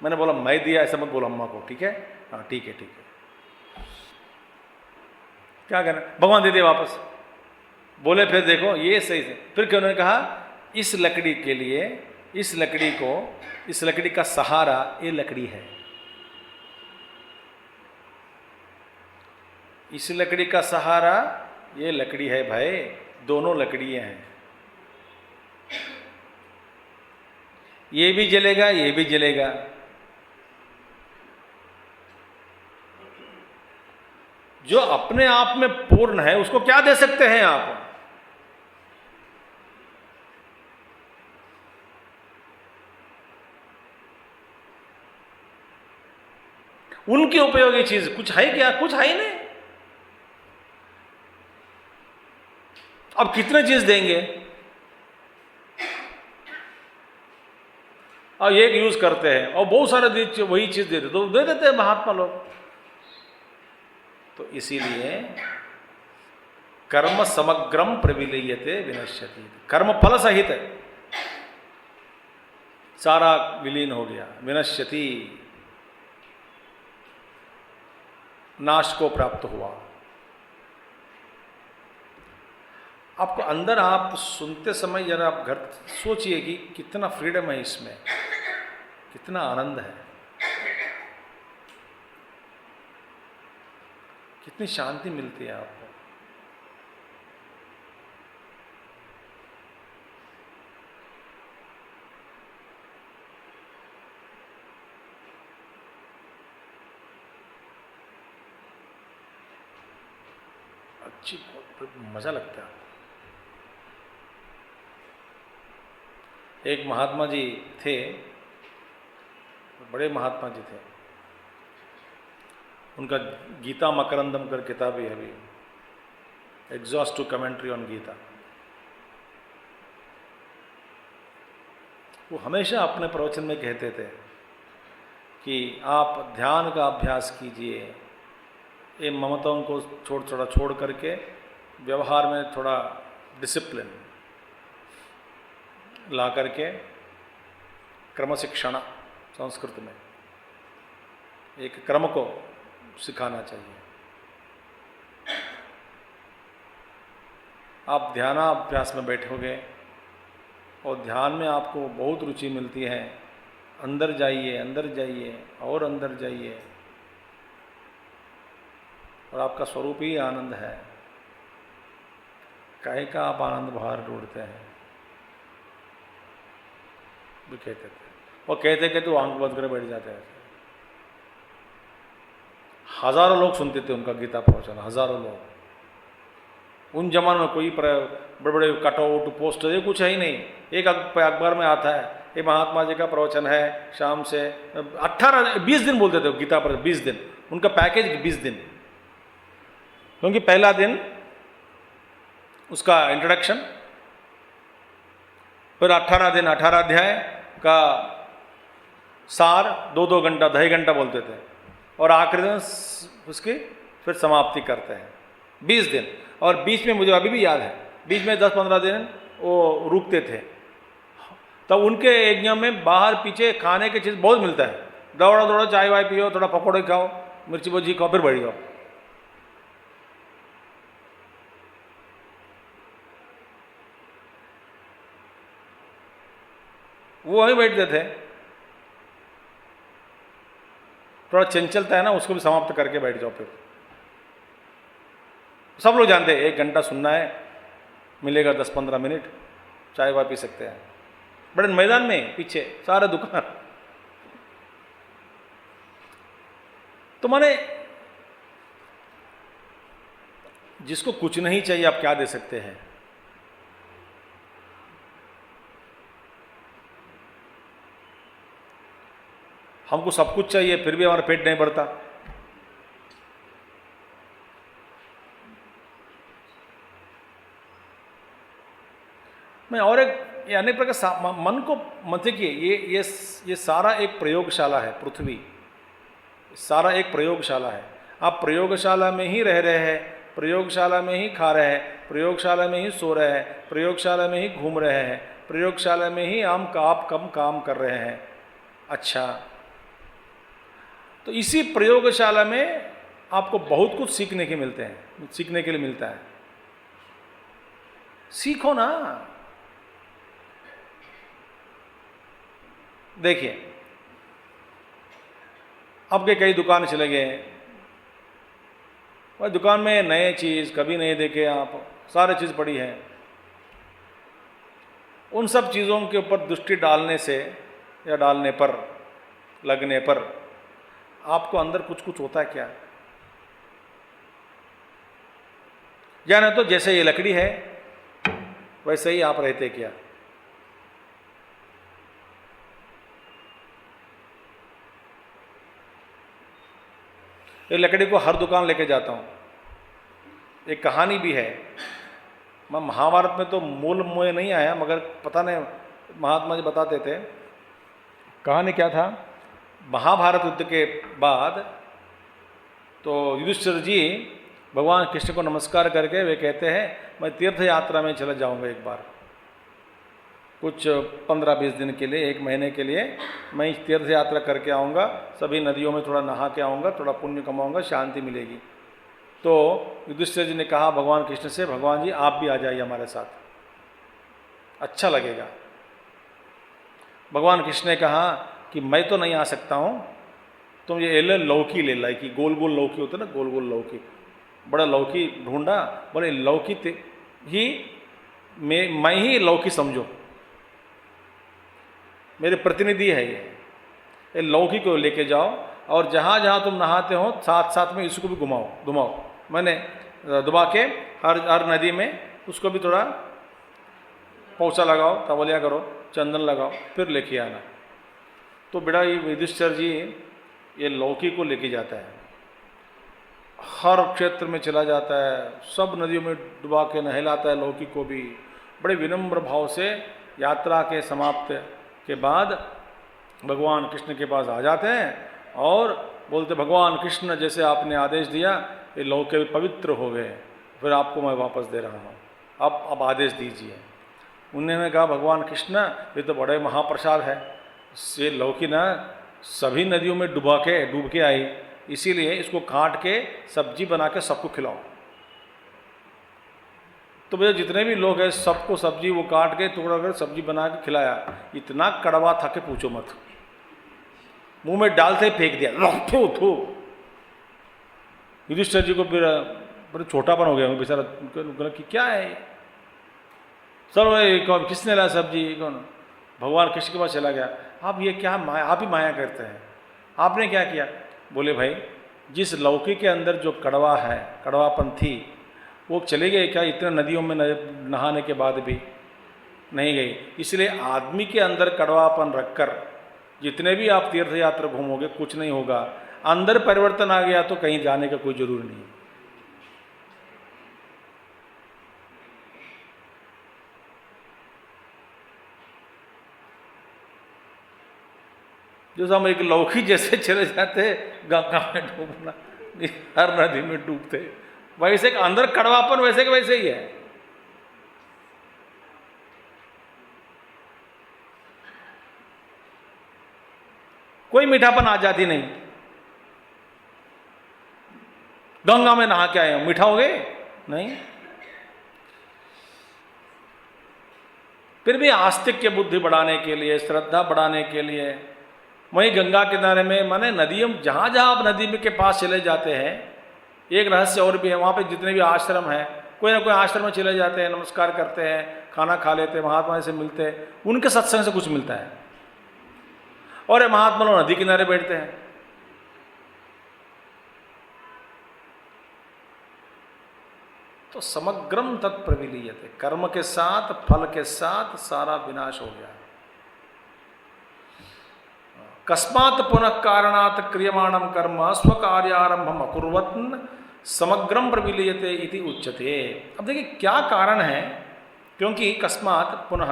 मैंने बोला मैं दिया ऐसा मत बोला अम्मा को, ठीक है? हाँ ठीक है, क्या करना, भगवान दे दिया वापस। बोले फिर देखो ये सही से, फिर क्या उन्होंने कहा, इस लकड़ी के लिए, इस लकड़ी का सहारा ये लकड़ी है, इस लकड़ी का सहारा ये लकड़ी है भाई, दोनों लकड़ियां हैं, ये भी जलेगा ये भी जलेगा। जो अपने आप में पूर्ण है उसको क्या दे सकते हैं आप? उनकी उपयोगी चीज कुछ है क्या? कुछ है ही नहीं। अब कितने चीज देंगे? और एक यूज करते हैं और बहुत सारे वही चीज देते तो दे देते हैं महात्मा लोग। तो इसीलिए कर्म समग्रम प्रविलीयते विनश्यति, कर्म फल सहित सारा विलीन हो गया, विनश्यति नाश को प्राप्त हुआ। आपको अंदर, आप सुनते समय जरा आप घर सोचिए कि कितना फ्रीडम है इसमें, कितना आनंद है, कितनी शांति मिलती है आपको। अच्छी, मजा लगता है। एक महात्मा जी थे, बड़े महात्मा जी थे, उनका गीता मकरंदम कर किताब है अभी, एग्जॉस्टिव कमेंट्री ऑन गीता। वो हमेशा अपने प्रवचन में कहते थे कि आप ध्यान का अभ्यास कीजिए, ये ममताओं को थोड़ा छोड़ करके व्यवहार में थोड़ा डिसिप्लिन ला करके, क्रम शिक्षण संस्कृत में एक क्रम को सिखाना चाहिए। आप ध्यानाभ्यास में बैठोगे और ध्यान में आपको बहुत रुचि मिलती है, अंदर जाइए और अंदर जाइए, और आपका स्वरूप ही आनंद है। काहे का आप आनंद बाहर ढूंढते हैं, भी कहते थे। और कहते कहते वो आंख बंद कर बैठ जाते हैं। हजारों लोग सुनते थे उनका गीता प्रवचन, हजारों लोग। उन जमाने में कोई बड़े बड़े कटआउट पोस्टर ये कुछ है ही नहीं। एक अखबार में आता है ये महात्मा जी का प्रवचन है शाम से 18-20 दिन बोलते थे गीता पर, 20 दिन उनका पैकेज, 20 दिन। क्योंकि पहला दिन उसका इंट्रोडक्शन, फिर 18 दिन 18 अध्याय का सार 2-2 घंटा 2.5 घंटा बोलते थे, और आखिरी दिन उसकी फिर समाप्ति करते हैं, 20 दिन। और बीच में मुझे अभी भी याद है, बीच में 10-15 दिन वो रुकते थे। तब उनके यज्ञ में बाहर पीछे खाने की चीज़ बहुत मिलता है, दौड़ा दौड़ा चाय वाय पियो, थोड़ा पकौड़े खाओ, मिर्ची भुजी खाओ, फिर बैठ जाओ। वो वहीं बैठते थे। थोड़ा चंचलता है ना, उसको भी समाप्त करके बैठ जाओ। फिर सब लोग जानते हैं 1 घंटा सुनना है, मिलेगा 10-15 मिनट, चाय वाय पी सकते हैं। बड़े मैदान में पीछे सारे दुकान। तो माने जिसको कुछ नहीं चाहिए आप क्या दे सकते हैं? हमको सब कुछ चाहिए फिर भी हमारा पेट नहीं भरता। मैं और एक अनेक प्रकार मन को मत देखिए, ये सारा एक प्रयोगशाला है। पृथ्वी सारा एक प्रयोगशाला है। आप प्रयोगशाला में ही रह रहे हैं, प्रयोगशाला में ही खा रहे हैं, प्रयोगशाला में ही सो रहे हैं, प्रयोगशाला में ही घूम रहे हैं, प्रयोगशाला में ही आप कम काम कर रहे हैं। अच्छा, तो इसी प्रयोगशाला में आपको बहुत कुछ सीखने के लिए मिलता है। सीखो ना। देखिए, आपके कई दुकान चले गए, वह दुकान में नए चीज़ कभी नहीं देखे आप, सारे चीज़ पड़ी है। उन सब चीज़ों के ऊपर दृष्टि डालने से या डालने पर, लगने पर आपको अंदर कुछ कुछ होता है क्या? या नहीं तो जैसे ये लकड़ी है वैसे ही आप रहते क्या? ये लकड़ी को हर दुकान लेके जाता हूँ। एक कहानी भी है, मैं महाभारत में तो मूल मुझे नहीं आया, मगर पता नहीं महात्मा जी बताते थे। कहानी क्या था, महाभारत युद्ध के बाद तो युधिष्ठिर जी भगवान कृष्ण को नमस्कार करके वे कहते हैं मैं तीर्थ यात्रा में चला जाऊंगा एक बार, कुछ 15-20 दिन के लिए, 1 महीने के लिए मैं तीर्थ यात्रा करके आऊँगा, सभी नदियों में थोड़ा नहा के आऊँगा, थोड़ा पुण्य कमाऊँगा, शांति मिलेगी। तो युधिष्ठिर जी ने कहा भगवान कृष्ण से, भगवान जी आप भी आ जाइए हमारे साथ, अच्छा लगेगा। भगवान कृष्ण ने कहा कि मैं तो नहीं आ सकता हूँ, तुम ये लौकी ले लाई, कि गोल गोल लौकी होते ना, गोल गोल लौकी, बड़ा लौकी ढूंढा, बोले लौकी ही मैं ही लौकी समझो, मेरे प्रतिनिधि है ये लौकी को लेके जाओ, और जहाँ जहाँ तुम नहाते हो साथ साथ में इसको भी घुमाओ। मैंने दबा के हर नदी में उसको भी थोड़ा पोछा लगाओ, तवलिया करो, चंदन लगाओ, फिर लेके आना। तो बेटा ये युधिष्ठिर जी ये लौकी को लेके जाता है, हर क्षेत्र में चला जाता है, सब नदियों में डुबा के नहलाता है लौकी को भी। बड़े विनम्र भाव से यात्रा के समाप्त के बाद भगवान कृष्ण के पास आ जाते हैं और बोलते भगवान कृष्ण जैसे आपने आदेश दिया ये लौकी भी पवित्र हो गए, फिर आपको मैं वापस दे रहा हूँ, अब आदेश दीजिए। उन्होंने कहा भगवान कृष्ण ये तो बड़े महाप्रसाद है, ये लौकी ना सभी नदियों में डूब के आई, इसीलिए इसको काट के सब्जी बना के सबको खिलाओ। तो भैया जितने भी लोग हैं सबको सब्जी वो काट के टुकड़ा कर सब्जी बना के खिलाया। इतना कड़वा था कि पूछो मत, मुंह में डालते ही फेंक दिया, थू थू। युधिष्ठिर जी को फिर बड़े छोटापन हो गया बेचारा, उनको कि क्या है सर, किसने लाया सब्जी, कौन? भगवान कृष्ण के पास चला गया, आप ये क्या माया, आप ही माया करते हैं, आपने क्या किया? बोले भाई जिस लौकी के अंदर जो कड़वा है, कड़वापन थी, वो चले गए क्या इतने नदियों में नहाने के बाद भी? नहीं गई। इसलिए आदमी के अंदर कड़वापन रखकर जितने भी आप तीर्थ यात्रा घूमोगे कुछ नहीं होगा। अंदर परिवर्तन आ गया तो कहीं जाने का कोई जरूर नहीं। जो हम एक लौकी जैसे चले जाते गंगा में डूबना, हर नदी में डूबते, वैसे अंदर कड़वापन वैसे के वैसे ही है। कोई मीठापन आ जाती नहीं। गंगा में नहा के आए हो, मीठा हो गए? नहीं। फिर भी आस्तिक के बुद्धि बढ़ाने के लिए, श्रद्धा बढ़ाने के लिए, वहीं गंगा किनारे में माने नदियों, जहां जहां आप नदी के पास चले जाते हैं, एक रहस्य और भी है, वहां पे जितने भी आश्रम हैं, कोई ना कोई आश्रम में चले जाते हैं, नमस्कार करते हैं, खाना खा लेते हैं, महात्मा से मिलते हैं, उनके सत्संग से कुछ मिलता है। और महात्मा लोग नदी किनारे बैठते हैं। तो समग्रम तत्प्रविलीयते, कर्म के साथ, फल के साथ सारा विनाश हो गया। कस्मात् पुनः कारणात् क्रियमाणं कर्म स्वकार्यारंभम अकुर्वन् समग्रम प्रविलीयते इति उच्यते। अब देखिए क्या कारण है, क्योंकि कस्मात् पुनः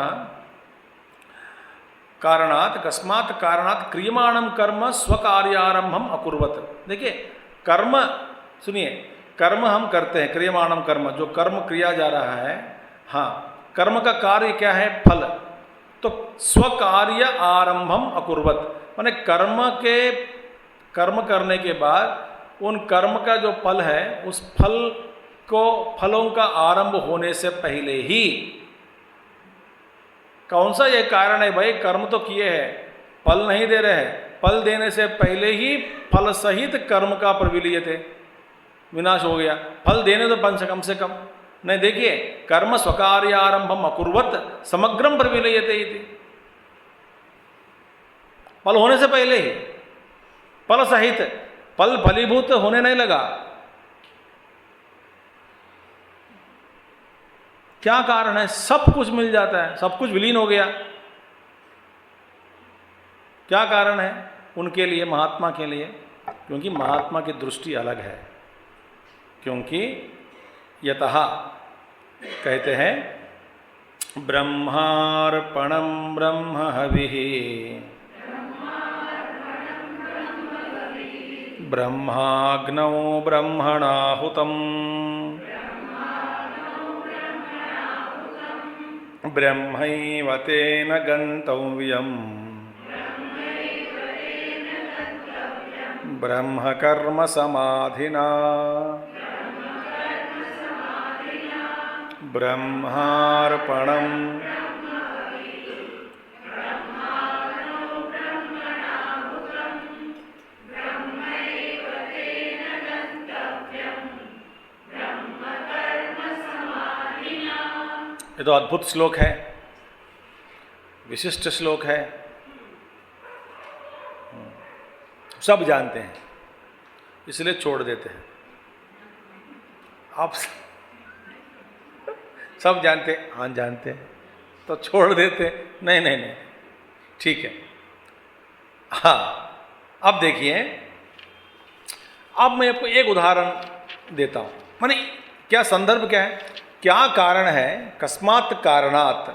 कारणात् क्रियमाणं कर्म स्वकार्यारंभम अकुर्वत्। देखिए कर्म, सुनिए, कर्म हम करते हैं, क्रियमाणम कर्म, जो कर्म क्रिया जा रहा है, हाँ, कर्म का कार्य क्या है? फल। तो स्वकार्य आरंभम अकुर्वत, माने कर्म करने के बाद उन कर्म का जो फल है, उस फलों का आरंभ होने से पहले ही। कौन सा ये कारण है भाई? कर्म तो किए हैं, फल नहीं दे रहे हैं, फल देने से पहले ही फल सहित कर्म का प्रविलीयते, विनाश हो गया। फल देने तो पंच कम से कम नहीं। देखिए कर्म स्वकार्यारंभम अकुर्वत समग्रम प्रविलीयते इति, फल होने से पहले ही, फल सहित, फल फलीभूत होने नहीं लगा। क्या कारण है? सब कुछ मिल जाता है, सब कुछ विलीन हो गया। क्या कारण है उनके लिए, महात्मा के लिए? क्योंकि महात्मा की दृष्टि अलग है। क्योंकि यतः कहते हैं ब्रह्मार्पणम ब्रह्म हविः ब्रह्माग्नौ ब्रह्मणाहुतम् ब्रह्मैव तेन गन्तव्यम् ब्रह्म कर्म समाधिना ब्रह्मार्पणम्। ये तो अद्भुत श्लोक है, विशिष्ट श्लोक है, सब जानते हैं, इसलिए छोड़ देते हैं। आप सब जानते हैं, हाँ जानते हैं, तो छोड़ देते हैं। नहीं नहीं नहीं, ठीक है। हाँ, अब देखिए, अब मैं आपको एक उदाहरण देता हूं। माने क्या संदर्भ क्या है, क्या कारण है? कस्मात् कारणात्,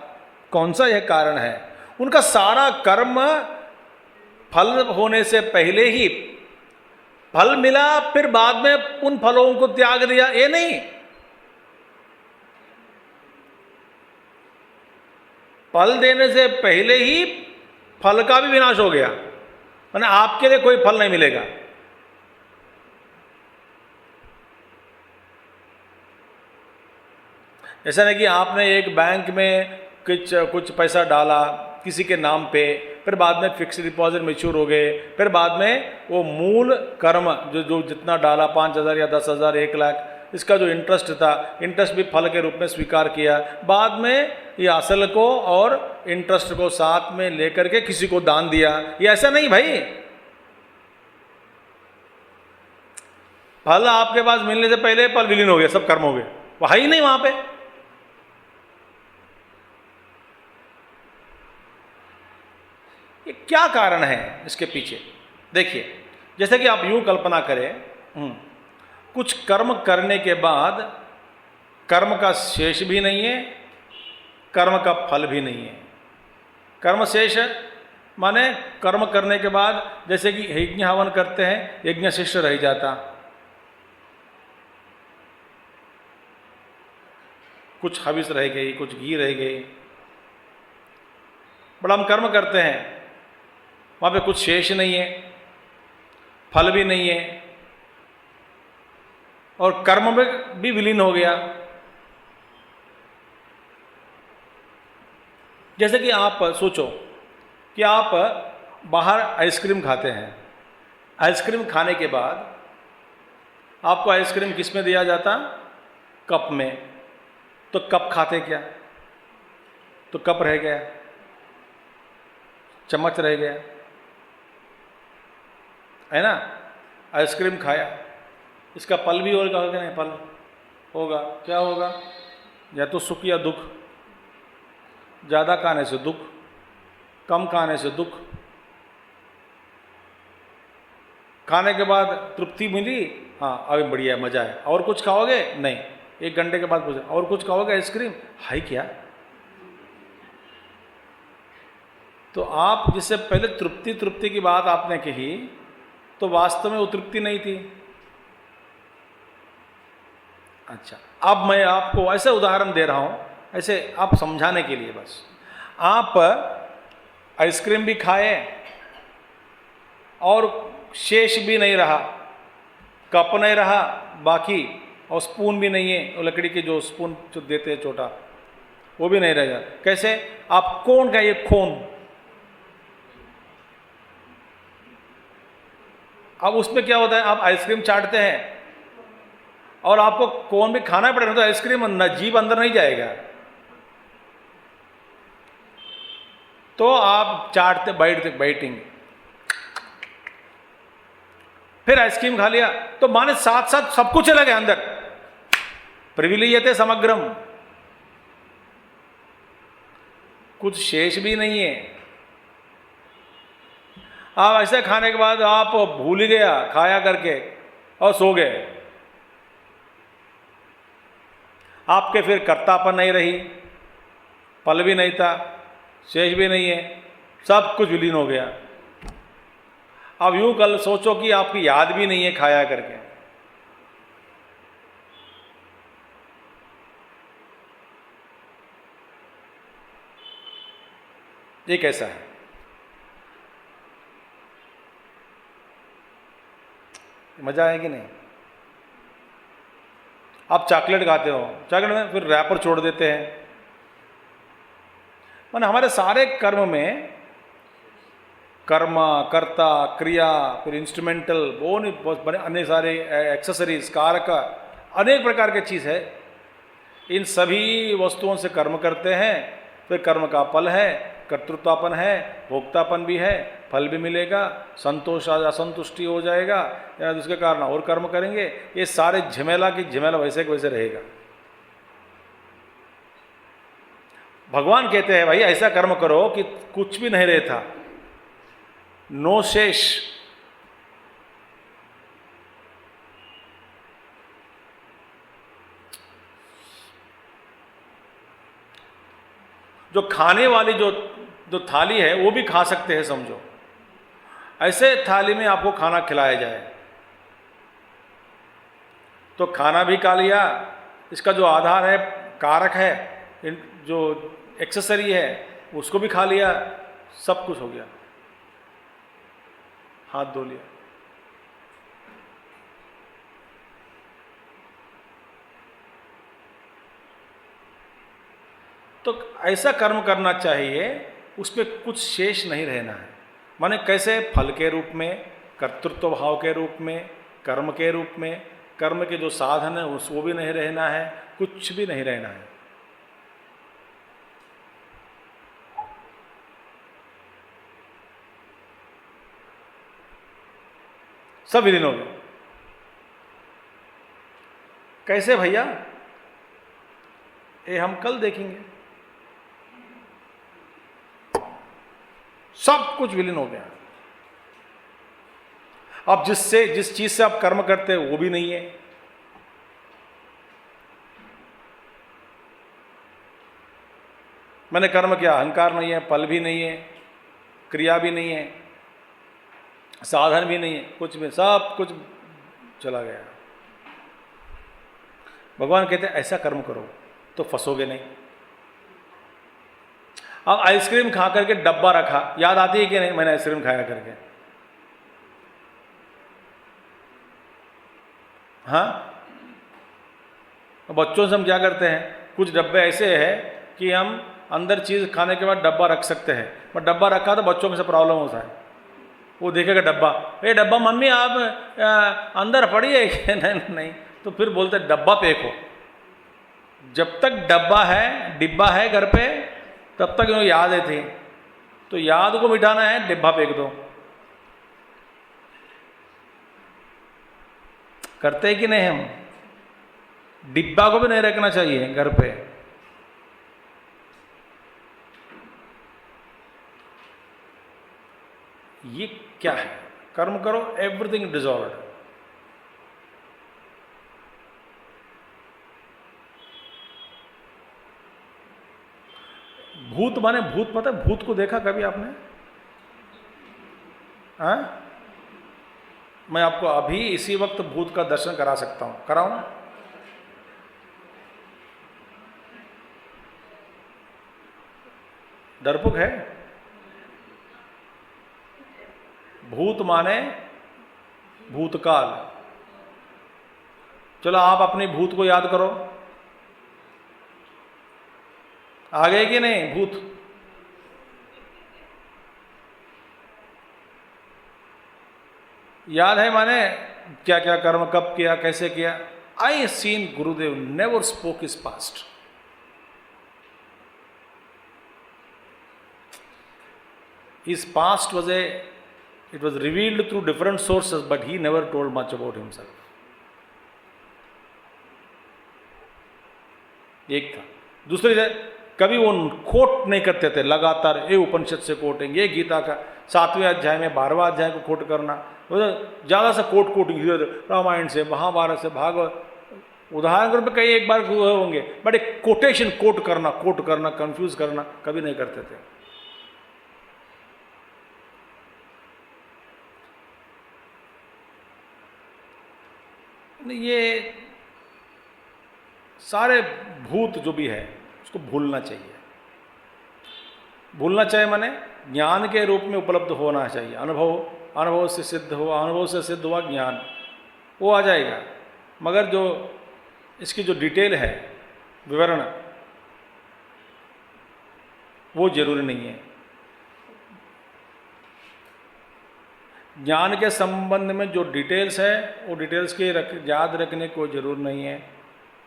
कौन सा यह कारण है? उनका सारा कर्म फल होने से पहले ही फल मिला, फिर बाद में उन फलों को त्याग दिया, ये नहीं। फल देने से पहले ही फल का भी विनाश हो गया, माने आपके लिए कोई फल नहीं मिलेगा। ऐसा नहीं कि आपने एक बैंक में कुछ पैसा डाला किसी के नाम पे, फिर बाद में फिक्स डिपॉजिट मैच्योर हो गए, फिर बाद में वो मूल कर्म जो जो जितना डाला 5,000 या 10,000 1,00,000, इसका जो इंटरेस्ट था, इंटरेस्ट भी फल के रूप में स्वीकार किया, बाद में ये असल को और इंटरेस्ट को साथ में लेकर के किसी को दान दिया। ये ऐसा नहीं भाई, फल आपके पास मिलने से पहले फल विलीन हो गया, सब कर्म हो गए, वह ही नहीं वहां पे। ये क्या कारण है इसके पीछे? देखिए, जैसे कि आप यूं कल्पना करें, कुछ कर्म करने के बाद कर्म का शेष भी नहीं है, कर्म का फल भी नहीं है। कर्म शेष है माने कर्म करने के बाद, जैसे कि यज्ञ हवन करते हैं, यज्ञ शेष रह जाता, कुछ हविस रह गई, कुछ घी रह गई, बड़ा हम कर्म करते हैं, वहाँ पे कुछ शेष नहीं है, फल भी नहीं है, और कर्म में भी विलीन हो गया। जैसे कि आप सोचो कि आप बाहर आइसक्रीम खाते हैं, आइसक्रीम खाने के बाद आपको आइसक्रीम किस में दिया जाता? कप में। तो कप खाते क्या? तो कप रह गया, चम्मच रह गया, है ना? आइसक्रीम खाया, इसका फल भी होगा कि नहीं? फल होगा। क्या होगा? या तो सुख या दुख। ज़्यादा खाने से दुख, कम खाने से दुख। खाने के बाद तृप्ति मिली, हाँ अभी बढ़िया मज़ा है। और कुछ खाओगे? नहीं। 1 घंटे के बाद पूछा और कुछ खाओगे? आइसक्रीम है क्या? तो आप जिससे पहले तृप्ति की बात आपने कही, तो वास्तव में वो तृप्ति नहीं थी। अच्छा, अब मैं आपको ऐसे उदाहरण दे रहा हूं, ऐसे आप समझाने के लिए बस। आप आइसक्रीम भी खाए और शेष भी नहीं रहा, कप नहीं रहा बाकी, और स्पून भी नहीं है, वो लकड़ी के जो स्पून जो देते हैं छोटा, वो भी नहीं रहेगा। कैसे? आप कोन का ये खून, अब उसमें क्या होता है, आप आइसक्रीम चाटते हैं और आपको कोन भी खाना पड़ेगा, तो आइसक्रीम न जीभ अंदर नहीं जाएगा, तो आप चाटते बैठेंगे, फिर आइसक्रीम खा लिया, तो माने साथ साथ सब कुछ चला गया अंदर। प्रविलीयते समग्रम, कुछ शेष भी नहीं है। आप ऐसे खाने के बाद आप भूल ही गया खाया करके और सो गए, आपके फिर कर्तापन नहीं रही, फल भी नहीं था, शेष भी नहीं है, सब कुछ विलीन हो गया। अब यूं कल सोचो कि आपकी याद भी नहीं है खाया करके, ये कैसा है? मजा है कि नहीं? आप चॉकलेट खाते हो, चॉकलेट में फिर रैपर छोड़ देते हैं, माने हमारे सारे कर्म में कर्म, कर्ता, क्रिया, फिर इंस्ट्रूमेंटल, बहुत बड़े अनेक सारे एक्सेसरीज, कारक, अनेक प्रकार की चीज़ है। इन सभी वस्तुओं से कर्म करते हैं, फिर कर्म का फल है, कर्तृत्वापन है, भोक्तापन भी है, फल भी मिलेगा, संतोष असंतुष्टि हो जाएगा, या जिसके कारण और कर्म करेंगे। ये सारे झमेला की झमेला वैसे के वैसे रहेगा। भगवान कहते हैं भाई ऐसा कर्म करो कि कुछ भी नहीं रहता, नो शेष। जो खाने वाली जो थाली है वो भी खा सकते हैं, समझो ऐसे थाली में आपको खाना खिलाया जाए तो खाना भी खा लिया, इसका जो आधार है, कारक है, जो एक्सेसरी है उसको भी खा लिया, सब कुछ हो गया, हाथ धो लिया। तो ऐसा कर्म करना चाहिए उसमें कुछ शेष नहीं रहना है। माने कैसे? फल के रूप में, कर्तृत्व भाव के रूप में, कर्म के रूप में, कर्म के जो साधन है वो भी नहीं रहना है, कुछ भी नहीं रहना है। सब विलीन हो गए। कैसे भैया? ये हम कल देखेंगे। सब कुछ विलीन हो गया। अब जिस चीज से आप कर्म करते हैं वो भी नहीं है। मैंने कर्म किया, अहंकार नहीं है, फल भी नहीं है, क्रिया भी नहीं है, साधन भी नहीं है, कुछ भी, सब कुछ चला गया। भगवान कहते हैं ऐसा कर्म करो तो फंसोगे नहीं। अब आइसक्रीम खा करके डब्बा रखा, याद आती है कि नहीं मैंने आइसक्रीम खाया करके? हाँ, बच्चों से हम क्या करते हैं, कुछ डब्बे ऐसे हैं कि हम अंदर चीज़ खाने के बाद डब्बा रख सकते हैं, पर डब्बा रखा तो बच्चों को से प्रॉब्लम होता है। वो देखेगा डब्बा, ये डब्बा मम्मी आप अंदर पड़ी है नहीं नहीं, तो फिर बोलते डब्बा फेंको। जब तक डब्बा है, डिब्बा है घर पे, तब तक इन्हें यादें थी, तो याद को मिटाना है, डिब्बा फेंक दो। करते हैं कि नहीं हम? डिब्बा को भी नहीं रखना चाहिए घर पे। ये क्या है? कर्म करो, एवरीथिंग डिजॉल्व्ड। भूत माने भूत, पता है भूत को देखा कभी आपने? हाँ, मैं आपको अभी इसी वक्त भूत का दर्शन करा सकता हूं, कराऊं? डरपोक है? भूत माने भूतकाल। चलो आप अपनी भूत को याद करो, आ गए कि नहीं भूत? याद है माने क्या क्या कर्म कब किया, कैसे किया? I seen Gurudev never spoke his past. His past it was revealed through different sources, but he never told much about himself. एक था। दूसरी कभी वो कोट नहीं करते थे लगातार, ये उपनिषद से कोटिंग, ये गीता का 7वें अध्याय में 12वां अध्याय को कोट करना, ज़्यादा सा कोटिंग रामायण से, महाभारत से, भागवत, उदाहरण पे कई एक बार हुए होंगे, बट एक कोटेशन कोट करना, कंफ्यूज करना कभी नहीं करते थे। ये सारे भूत जो भी है उसको भूलना चाहिए। भूलना चाहिए माने ज्ञान के रूप में उपलब्ध होना चाहिए। अनुभव से सिद्ध हुआ, अनुभव से सिद्ध हुआ ज्ञान, वो आ जाएगा। मगर जो इसकी जो डिटेल है, विवरण, वो जरूरी नहीं है। ज्ञान के संबंध में जो डिटेल्स है वो डिटेल्स के याद रखने को जरूर नहीं है,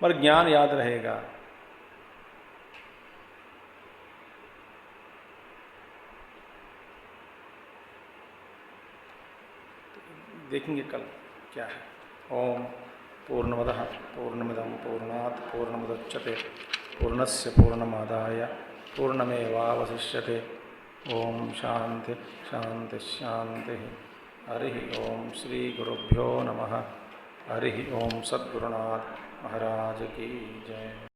पर ज्ञान याद रहेगा। देखेंगे कल क्या है। ओम पूर्णमदः पूर्णमिदं पूर्णात् पूर्णमुदच्यते पूर्णस्य पूर्णमादाय पूर्णमेवावशिष्यते। ओम शांति शांति शांति। हरि ओम श्री गुरुभ्यो नमः। हरि ओम सद्गुरुनाथ महाराज की जय।